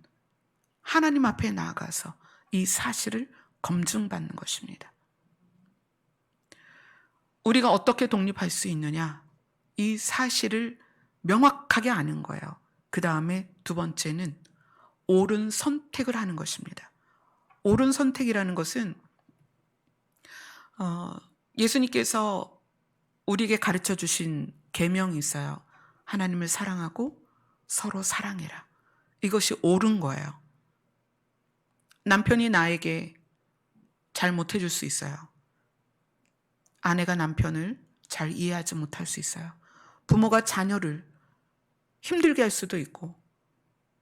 하나님 앞에 나아가서 이 사실을 검증받는 것입니다. 우리가 어떻게 독립할 수 있느냐? 이 사실을 명확하게 아는 거예요. 그 다음에 두 번째는 옳은 선택을 하는 것입니다. 옳은 선택이라는 것은 예수님께서 우리에게 가르쳐 주신 계명이 있어요. 하나님을 사랑하고 서로 사랑해라. 이것이 옳은 거예요. 남편이 나에게 잘 못해줄 수 있어요. 아내가 남편을 잘 이해하지 못할 수 있어요. 부모가 자녀를 힘들게 할 수도 있고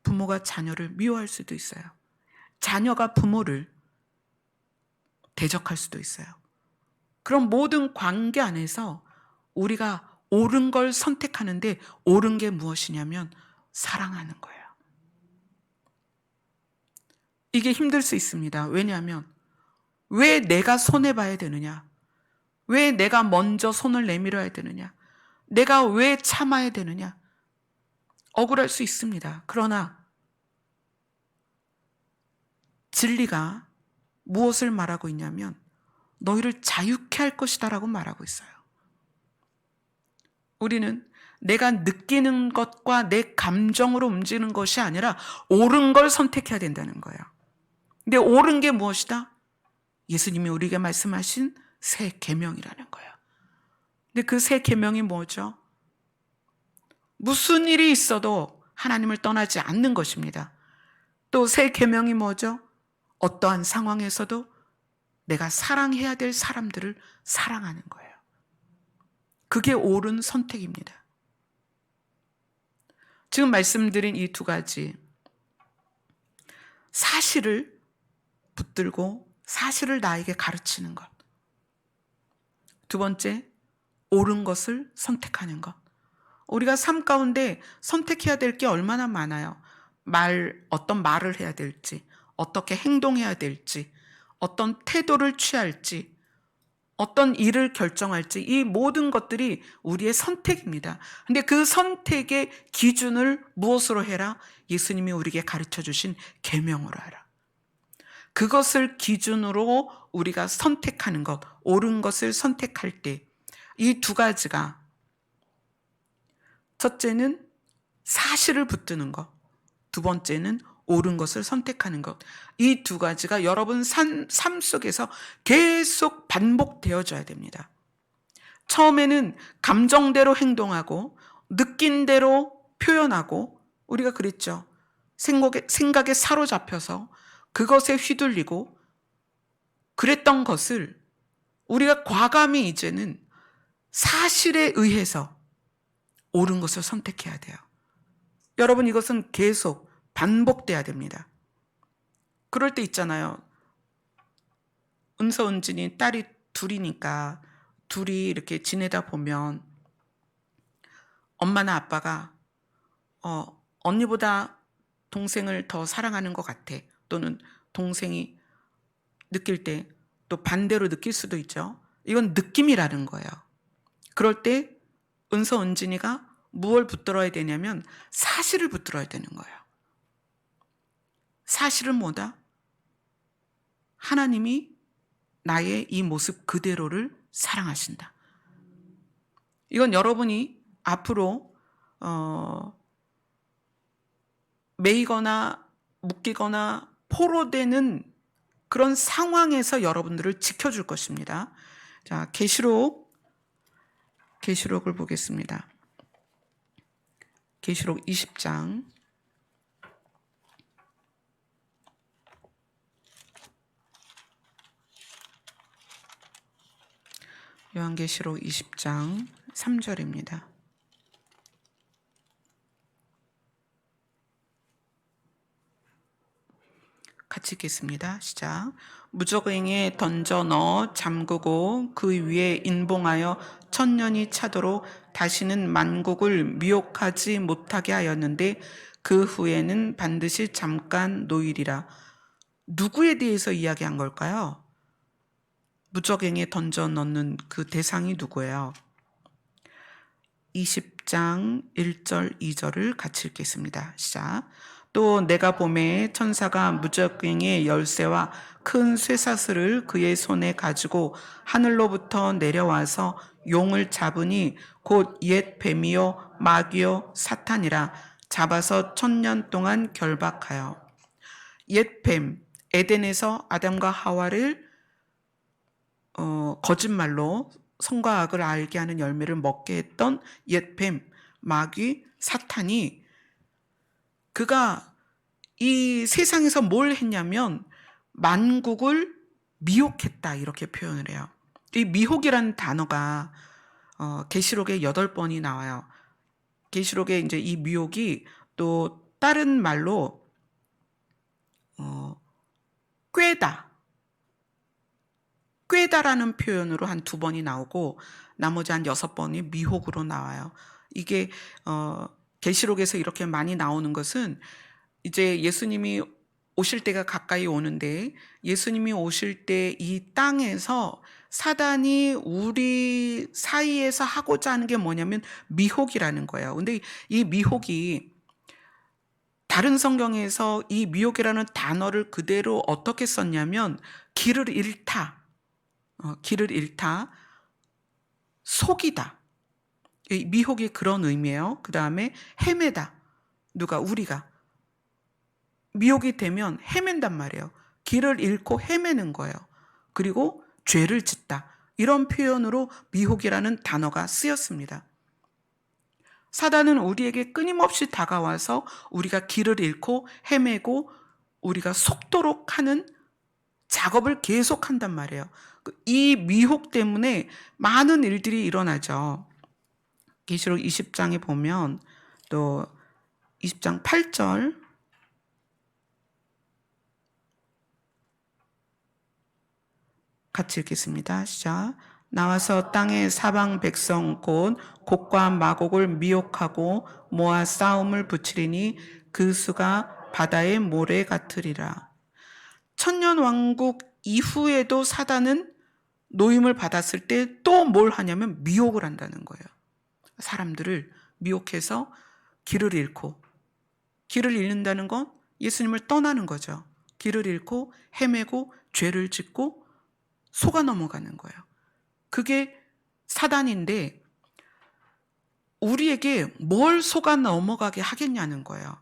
부모가 자녀를 미워할 수도 있어요. 자녀가 부모를 대적할 수도 있어요. 그런 모든 관계 안에서 우리가 옳은 걸 선택하는데 옳은 게 무엇이냐면 사랑하는 거예요. 이게 힘들 수 있습니다. 왜냐하면 왜 내가 손해봐야 되느냐? 왜 내가 먼저 손을 내밀어야 되느냐? 내가 왜 참아야 되느냐? 억울할 수 있습니다. 그러나 진리가 무엇을 말하고 있냐면 너희를 자유케 할 것이다 라고 말하고 있어요. 우리는 내가 느끼는 것과 내 감정으로 움직이는 것이 아니라 옳은 걸 선택해야 된다는 거예요. 근데 옳은 게 무엇이다? 예수님이 우리에게 말씀하신 새 계명이라는 거예요. 근데 그 새 계명이 뭐죠? 무슨 일이 있어도 하나님을 떠나지 않는 것입니다. 또 새 계명이 뭐죠? 어떠한 상황에서도 내가 사랑해야 될 사람들을 사랑하는 거예요. 그게 옳은 선택입니다. 지금 말씀드린 이 두 가지, 사실을 붙들고 사실을 나에게 가르치는 것. 두 번째, 옳은 것을 선택하는 것. 우리가 삶 가운데 선택해야 될 게 얼마나 많아요. 어떤 말을 해야 될지, 어떻게 행동해야 될지, 어떤 태도를 취할지, 어떤 일을 결정할지, 이 모든 것들이 우리의 선택입니다. 근데 그 선택의 기준을 무엇으로 해라? 예수님이 우리에게 가르쳐 주신 계명으로 하라. 그것을 기준으로 우리가 선택하는 것, 옳은 것을 선택할 때 이 두 가지가, 첫째는 사실을 붙드는 것, 두 번째는 옳은 것을 선택하는 것. 이 두 가지가 여러분 삶 속에서 계속 반복되어져야 됩니다. 처음에는 감정대로 행동하고 느낀 대로 표현하고 우리가 그랬죠. 생각에 사로잡혀서 그것에 휘둘리고 그랬던 것을 우리가 과감히 이제는 사실에 의해서 옳은 것을 선택해야 돼요. 여러분, 이것은 계속 반복돼야 됩니다. 그럴 때 있잖아요. 은서, 은진이 딸이 둘이니까 둘이 이렇게 지내다 보면 엄마나 아빠가 언니보다 동생을 더 사랑하는 것 같아. 또는 동생이 느낄 때 또 반대로 느낄 수도 있죠. 이건 느낌이라는 거예요. 그럴 때 은서, 은진이가 무엇을 붙들어야 되냐면 사실을 붙들어야 되는 거예요. 사실은 뭐다? 하나님이 나의 이 모습 그대로를 사랑하신다. 이건 여러분이 앞으로 매이거나 묶이거나 포로되는 그런 상황에서 여러분들을 지켜줄 것입니다. 자, 계시록을 보겠습니다. 계시록 20장. 요한계시록 20장 3절입니다. 같이 읽겠습니다. 시작. 무적행에 던져 넣어 잠그고 그 위에 인봉하여 천년이 차도록 다시는 만국을 미혹하지 못하게 하였는데 그 후에는 반드시 잠깐 놓이리라. 누구에 대해서 이야기한 걸까요? 무적행에 던져 넣는 그 대상이 누구예요? 20장 1절 2절을 같이 읽겠습니다. 시작. 또 내가 보매 천사가 무적행의 열쇠와 큰 쇠사슬을 그의 손에 가지고 하늘로부터 내려와서 용을 잡으니 곧 옛 뱀이요 마귀요 사탄이라. 잡아서 1000년 동안 결박하여. 옛 뱀, 에덴에서 아담과 하와를 거짓말로 선과 악을 알게 하는 열매를 먹게 했던 옛 뱀, 마귀, 사탄이 그가 이 세상에서 뭘 했냐면 만국을 미혹했다, 이렇게 표현을 해요. 이 미혹이라는 단어가 계시록에 8번이 나와요. 계시록에 이제 이 미혹이 또 다른 말로 꾀다라는 표현으로 한 2번이 나오고 나머지 한 6번이 미혹으로 나와요. 이게 계시록에서 이렇게 많이 나오는 것은 이제 예수님이 오실 때가 가까이 오는데, 예수님이 오실 때 이 땅에서 사단이 우리 사이에서 하고자 하는 게 뭐냐면 미혹이라는 거예요. 근데 이 미혹이 다른 성경에서 이 미혹이라는 단어를 그대로 어떻게 썼냐면 길을 잃다, 속이다. 이 미혹이 그런 의미예요. 그 다음에 헤매다. 우리가 미혹이 되면 헤맨단 말이에요. 길을 잃고 헤매는 거예요. 그리고 죄를 짓다. 이런 표현으로 미혹이라는 단어가 쓰였습니다. 사단은 우리에게 끊임없이 다가와서 우리가 길을 잃고 헤매고 우리가 속도록 하는 작업을 계속한단 말이에요. 이 미혹 때문에 많은 일들이 일어나죠. 계시록 20장에 보면 또 20장 8절 같이 읽겠습니다. 시작. 나와서 땅의 사방 백성 곧 곡과 마곡을 미혹하고 모아 싸움을 붙이리니 그 수가 바다의 모래 같으리라. 천년 왕국 이후에도 사단은 노임을 받았을 때 또 뭘 하냐면 미혹을 한다는 거예요. 사람들을 미혹해서 길을 잃는다는 건 예수님을 떠나는 거죠. 길을 잃고 헤매고 죄를 짓고 속아 넘어가는 거예요. 그게 사단인데 우리에게 뭘 속아 넘어가게 하겠냐는 거예요.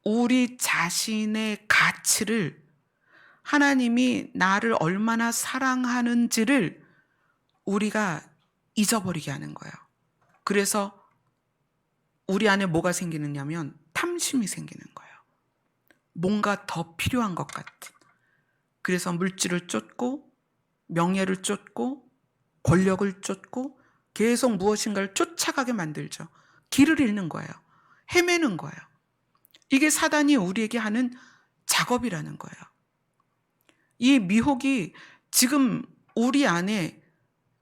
우리 자신의 가치를, 하나님이 나를 얼마나 사랑하는지를 우리가 잊어버리게 하는 거예요. 그래서 우리 안에 뭐가 생기느냐면 탐심이 생기는 거예요. 뭔가 더 필요한 것 같은. 그래서 물질을 쫓고 명예를 쫓고 권력을 쫓고 계속 무엇인가를 쫓아가게 만들죠. 길을 잃는 거예요. 헤매는 거예요. 이게 사단이 우리에게 하는 작업이라는 거예요. 이 미혹이 지금 우리 안에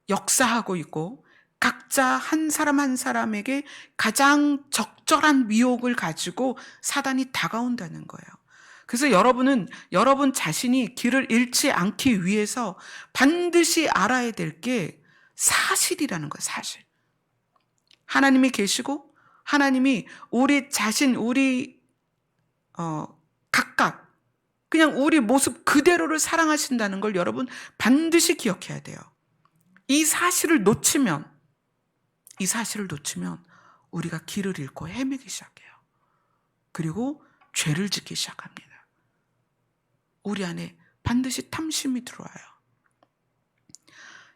역사하고 있고 각자 한 사람 한 사람에게 가장 적절한 미혹을 가지고 사단이 다가온다는 거예요. 그래서 여러분은 여러분 자신이 길을 잃지 않기 위해서 반드시 알아야 될 게 사실이라는 거예요. 사실. 하나님이 계시고 하나님이 우리 자신 우리 각각 그냥 우리 모습 그대로를 사랑하신다는 걸 여러분 반드시 기억해야 돼요. 이 사실을 놓치면 우리가 길을 잃고 헤매기 시작해요. 그리고 죄를 짓기 시작합니다. 우리 안에 반드시 탐심이 들어와요.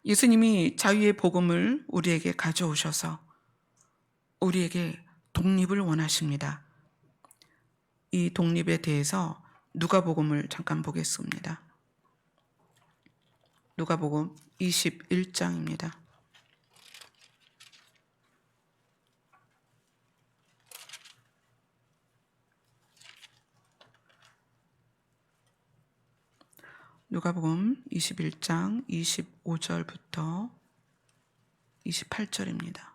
예수님이 자유의 복음을 우리에게 가져오셔서 우리에게 독립을 원하십니다. 이 독립에 대해서 누가복음을 잠깐 보겠습니다. 누가복음 21장입니다. 누가복음 21장 25절부터 28절입니다.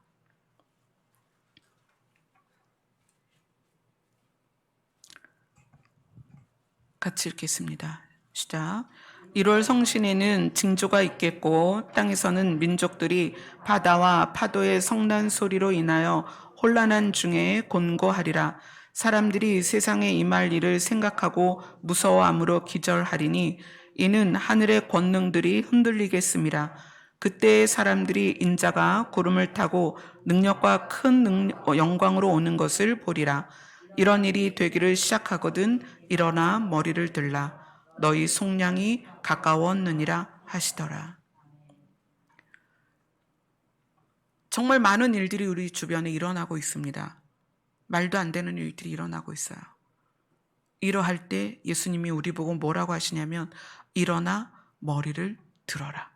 같이 읽겠습니다. 시작. 1월 성신에는 징조가 있겠고 땅에서는 민족들이 바다와 파도의 성난 소리로 인하여 혼란한 중에 곤고하리라. 사람들이 세상에 임할 일을 생각하고 무서워함으로 기절하리니 이는 하늘의 권능들이 흔들리겠습니다. 그때 사람들이 인자가 구름을 타고 능력과 큰 영광으로 오는 것을 보리라. 이런 일이 되기를 시작하거든 일어나 머리를 들라. 너희 속량이 가까웠느니라 하시더라. 정말 많은 일들이 우리 주변에 일어나고 있습니다. 말도 안 되는 일들이 일어나고 있어요. 이러할 때 예수님이 우리 보고 뭐라고 하시냐면 일어나 머리를 들어라.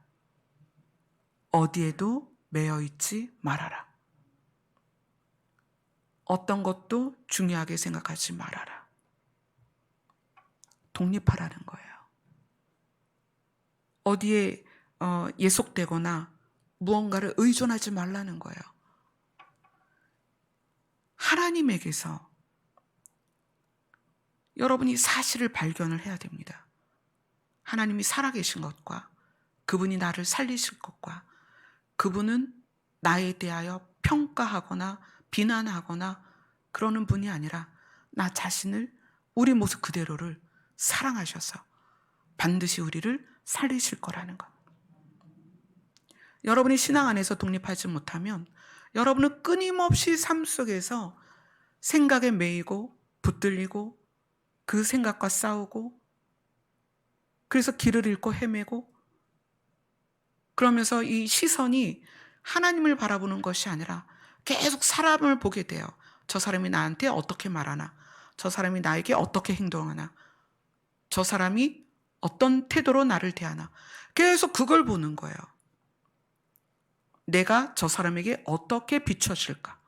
어디에도 매여 있지 말아라. 어떤 것도 중요하게 생각하지 말아라. 독립하라는 거예요. 어디에 예속되거나 무언가를 의존하지 말라는 거예요. 하나님에게서 여러분이 사실을 발견을 해야 됩니다. 하나님이 살아계신 것과 그분이 나를 살리실 것과 그분은 나에 대하여 평가하거나 비난하거나 그러는 분이 아니라 나 자신을 우리 모습 그대로를 사랑하셔서 반드시 우리를 살리실 거라는 것. 여러분이 신앙 안에서 독립하지 못하면 여러분은 끊임없이 삶 속에서 생각에 매이고 붙들리고 그 생각과 싸우고 그래서 길을 잃고 헤매고 그러면서 이 시선이 하나님을 바라보는 것이 아니라 계속 사람을 보게 돼요. 저 사람이 나한테 어떻게 말하나, 저 사람이 나에게 어떻게 행동하나, 저 사람이 어떤 태도로 나를 대하나 계속 그걸 보는 거예요. 내가 저 사람에게 어떻게 비춰질까?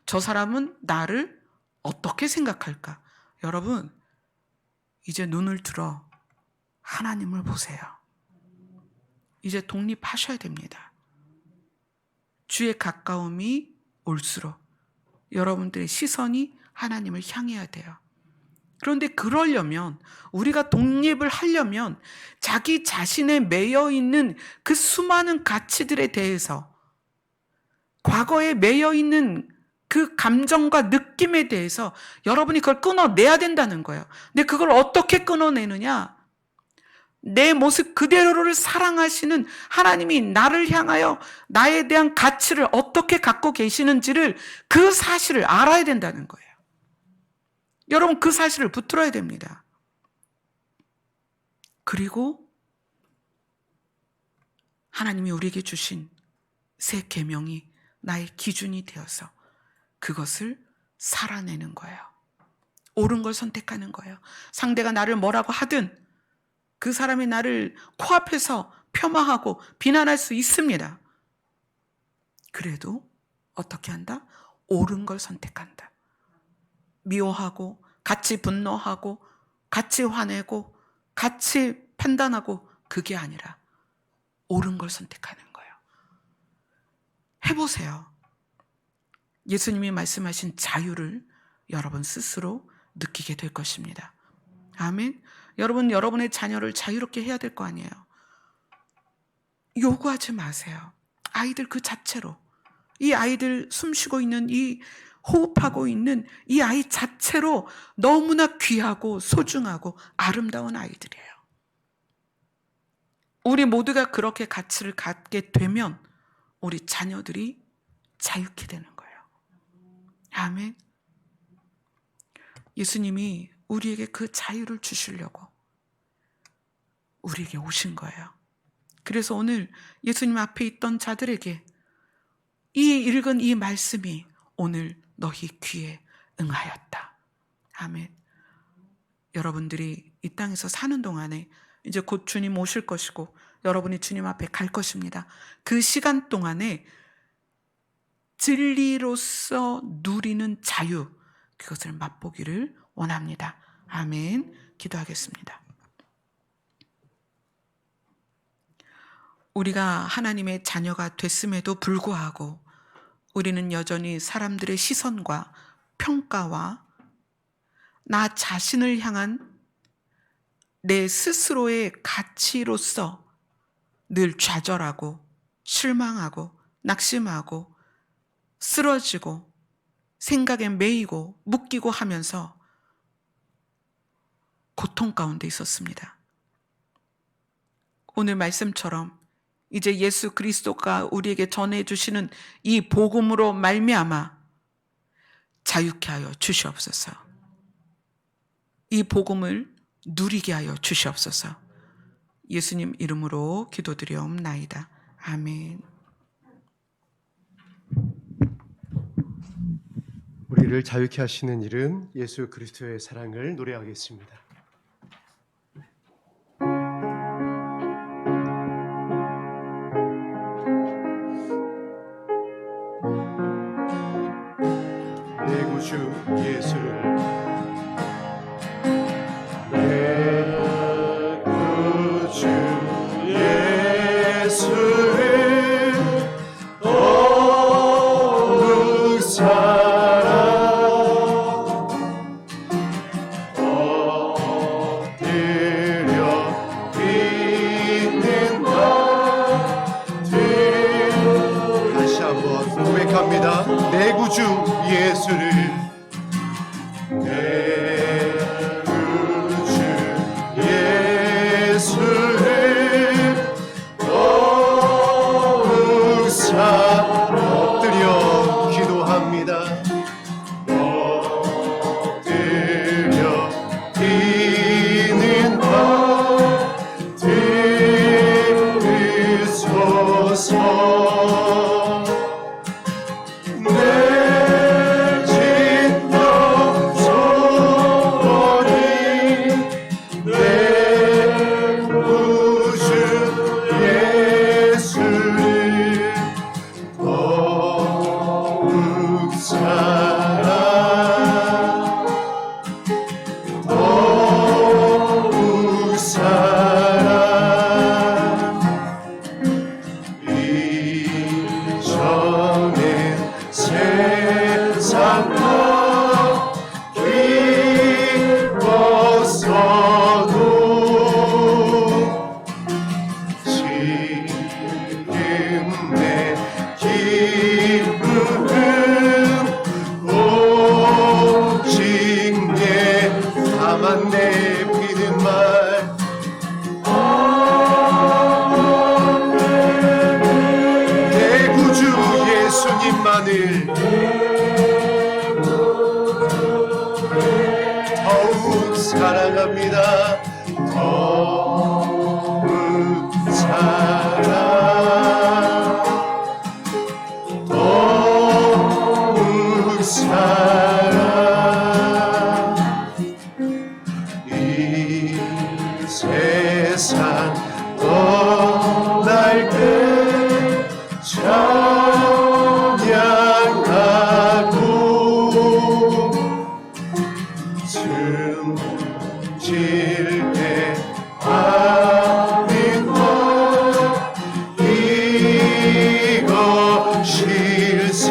저 사람은 나를 어떻게 생각할까? 여러분, 이제 눈을 들어 하나님을 보세요. 이제 독립하셔야 됩니다. 주의 가까움이 올수록 여러분들의 시선이 하나님을 향해야 돼요. 그런데 그러려면 우리가 독립을 하려면 자기 자신에 매여 있는 그 수많은 가치들에 대해서 과거에 매여 있는 그 감정과 느낌에 대해서 여러분이 그걸 끊어내야 된다는 거예요. 근데 그걸 어떻게 끊어내느냐? 내 모습 그대로를 사랑하시는 하나님이 나를 향하여 나에 대한 가치를 어떻게 갖고 계시는지를 그 사실을 알아야 된다는 거예요. 여러분 그 사실을 붙들어야 됩니다. 그리고 하나님이 우리에게 주신 새 계명이 나의 기준이 되어서 그것을 살아내는 거예요. 옳은 걸 선택하는 거예요. 상대가 나를 뭐라고 하든 그 사람이 나를 코앞에서 폄하하고 비난할 수 있습니다. 그래도 어떻게 한다? 옳은 걸 선택한다. 미워하고 같이 분노하고 같이 화내고 같이 판단하고 그게 아니라 옳은 걸 선택하는 거예요. 해보세요. 예수님이 말씀하신 자유를 여러분 스스로 느끼게 될 것입니다. 아멘. 여러분, 여러분의 자녀를 자유롭게 해야 될 거 아니에요. 요구하지 마세요. 아이들 그 자체로, 이 아이들 숨쉬고 있는 이 호흡하고 있는 이 아이 자체로 너무나 귀하고 소중하고 아름다운 아이들이에요. 우리 모두가 그렇게 가치를 갖게 되면 우리 자녀들이 자유케 되는 거예요. 아멘. 예수님이 우리에게 그 자유를 주시려고 우리에게 오신 거예요. 그래서 오늘 예수님 앞에 있던 자들에게 이 읽은 이 말씀이 오늘 너희 귀에 응하였다. 아멘. 여러분들이 이 땅에서 사는 동안에 이제 곧 주님 오실 것이고 여러분이 주님 앞에 갈 것입니다. 그 시간 동안에 진리로서 누리는 자유, 그것을 맛보기를 원합니다. 아멘. 기도하겠습니다. 우리가 하나님의 자녀가 됐음에도 불구하고 우리는 여전히 사람들의 시선과 평가와 나 자신을 향한 내 스스로의 가치로서 늘 좌절하고 실망하고 낙심하고 쓰러지고 생각에 매이고 묶이고 하면서 고통 가운데 있었습니다. 오늘 말씀처럼 이제 예수 그리스도가 우리에게 전해주시는 이 복음으로 말미암아 자유케 하여 주시옵소서. 이 복음을 누리게 하여 주시옵소서. 예수님 이름으로 기도드리옵나이다. 아멘. 우리를 자유케 하시는 이름 예수 그리스도의 사랑을 노래하겠습니다. 내 구주 예수를 내 구주 예수를 더욱 내 구주 예수를 내 구주 예수를 더욱 엎드려 기도합니다. 엎드려 뛰는 밤 들으소서. 더욱 사랑합니다. 더욱 사랑 숨질 때 아닌 것 이것일세.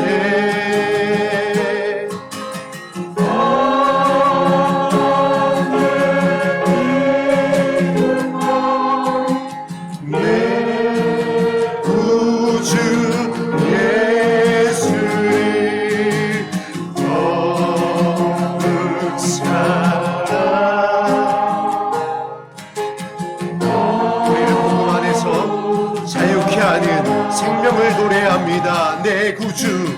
내 구주 예수를 더욱 사랑. 우리는 복음 안에서 자유케 하는 생명을 노래합니다. 내 구주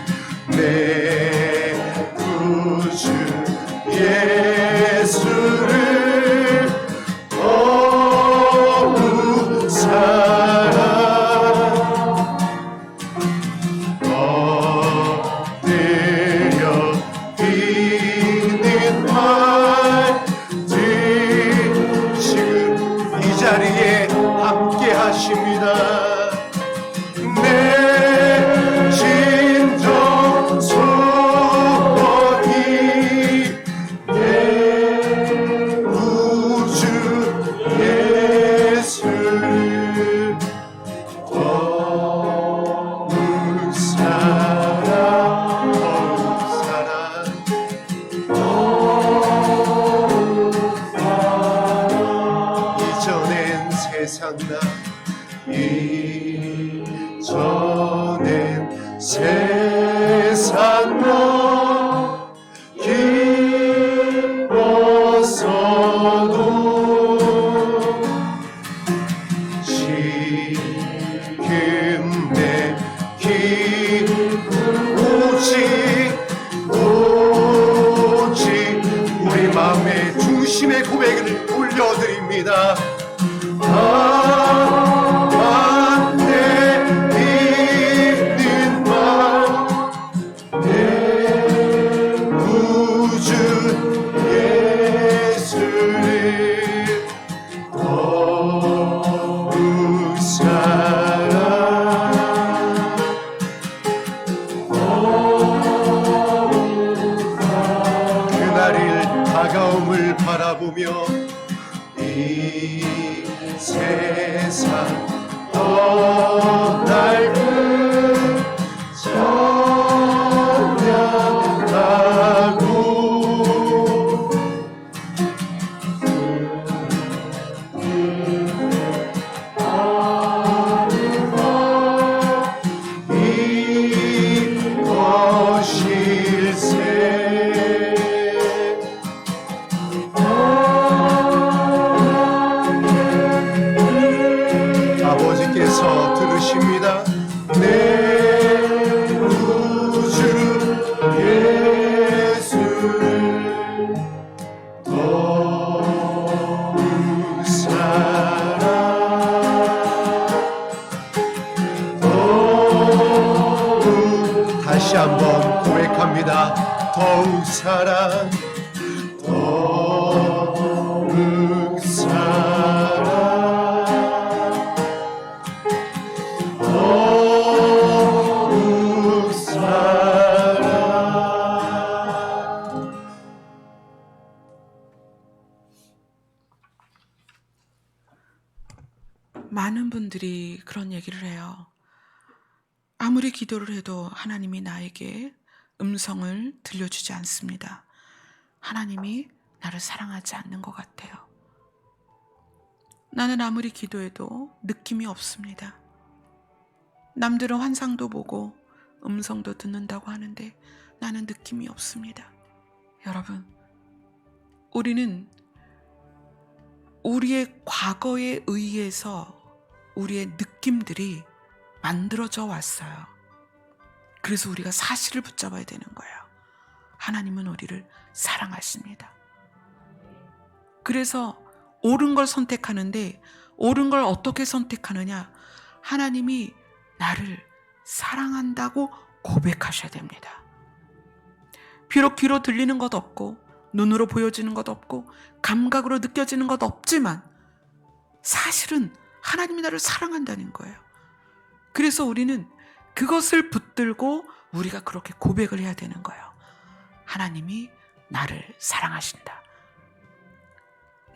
예수를 더욱 사랑. 엎드려 비는 말들 지금 이 자리에 함께 하십니다. 내 진정 소원이 내 구주 예수를 더욱 사랑, 더욱 사랑. 이전엔 세상 나 이전엔 세상 나 기뻤어도 지금 내 기쁨 오직 우리 마음의 중심의 고백을 올려드립니다. 나한테 있는 말 내 구주 예수를 더욱 사랑. 그날일 다가옴을 바라보며 이 세상 떠날 때 찬양하고 이것일세. 아버지께서 들으십니다. 내 구주 예수를 더욱 사랑, 더욱 다시 한번 고백합니다. 더욱 사랑, 더욱 사랑, 더욱 사랑. 많은 분들이 그런 얘기를 해요. 아무리 기도를 해도 하나님이 나에게 음성을 들려주지 않습니다. 하나님이 나를 사랑하지 않는 것 같아요. 나는 아무리 기도해도 느낌이 없습니다. 남들은 환상도 보고 음성도 듣는다고 하는데 나는 느낌이 없습니다. 여러분, 우리는 우리의 과거에 의해서 우리의 느낌들이 만들어져 왔어요. 그래서 우리가 사실을 붙잡아야 되는 거예요. 하나님은 우리를 사랑하십니다. 그래서 옳은 걸 선택하는데 옳은 걸 어떻게 선택하느냐? 하나님이 나를 사랑한다고 고백하셔야 됩니다. 비록 귀로 들리는 것 없고 눈으로 보여지는 것 없고 감각으로 느껴지는 것 없지만 사실은 하나님이 나를 사랑한다는 거예요. 그래서 우리는 그것을 붙들고 우리가 그렇게 고백을 해야 되는 거예요. 하나님이 나를 사랑하신다.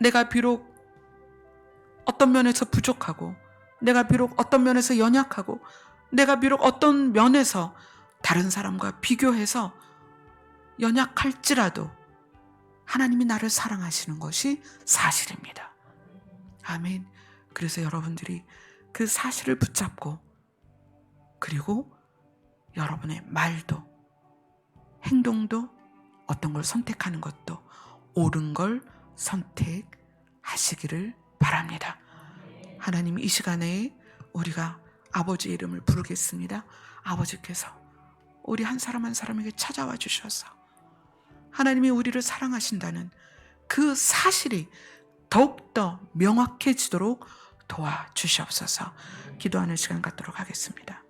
내가 비록 어떤 면에서 부족하고, 내가 비록 어떤 면에서 연약하고, 내가 비록 어떤 면에서 다른 사람과 비교해서 연약할지라도 하나님이 나를 사랑하시는 것이 사실입니다. 아멘. 그래서 여러분들이 그 사실을 붙잡고, 그리고 여러분의 말도 행동도 어떤 걸 선택하는 것도 옳은 걸 선택하시기를 바랍니다. 하나님, 이 시간에 우리가 아버지의 이름을 부르겠습니다. 아버지께서 우리 한 사람 한 사람에게 찾아와 주셔서 하나님이 우리를 사랑하신다는 그 사실이 더욱더 명확해지도록 도와주시옵소서. 기도하는 시간 갖도록 하겠습니다.